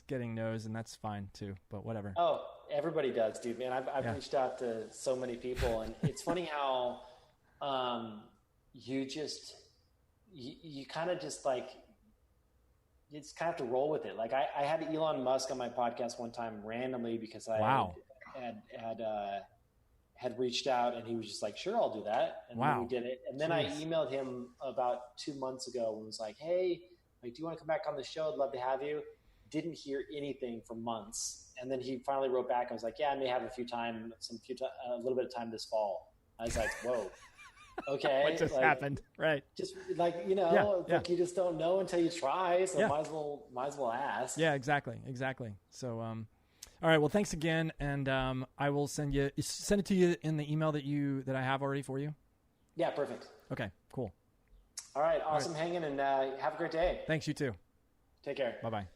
[SPEAKER 1] getting no's, and that's fine too. But whatever. Oh, everybody does, dude. Man, I've reached out to so many people, and it's funny how you kind of just you just kind of have to roll with it. Like I had Elon Musk on my podcast one time randomly because I had reached out, and he was just like, sure, I'll do that. And then we did it. And then I emailed him about 2 months ago and was like, hey, do you want to come back on the show? I'd love to have you. Didn't hear anything for months. And then he finally wrote back and was like, yeah, I may have a little bit of time this fall. I was like, whoa. Okay. What just happened? Right. Just you just don't know until you try. So might as well ask. Yeah, exactly. So, all right. Well, thanks again. And, I will send it to you in the email that I have already for you. Yeah. Perfect. Okay, cool. All right. Awesome. Hanging, and have a great day. Thanks. You too. Take care. Bye-bye.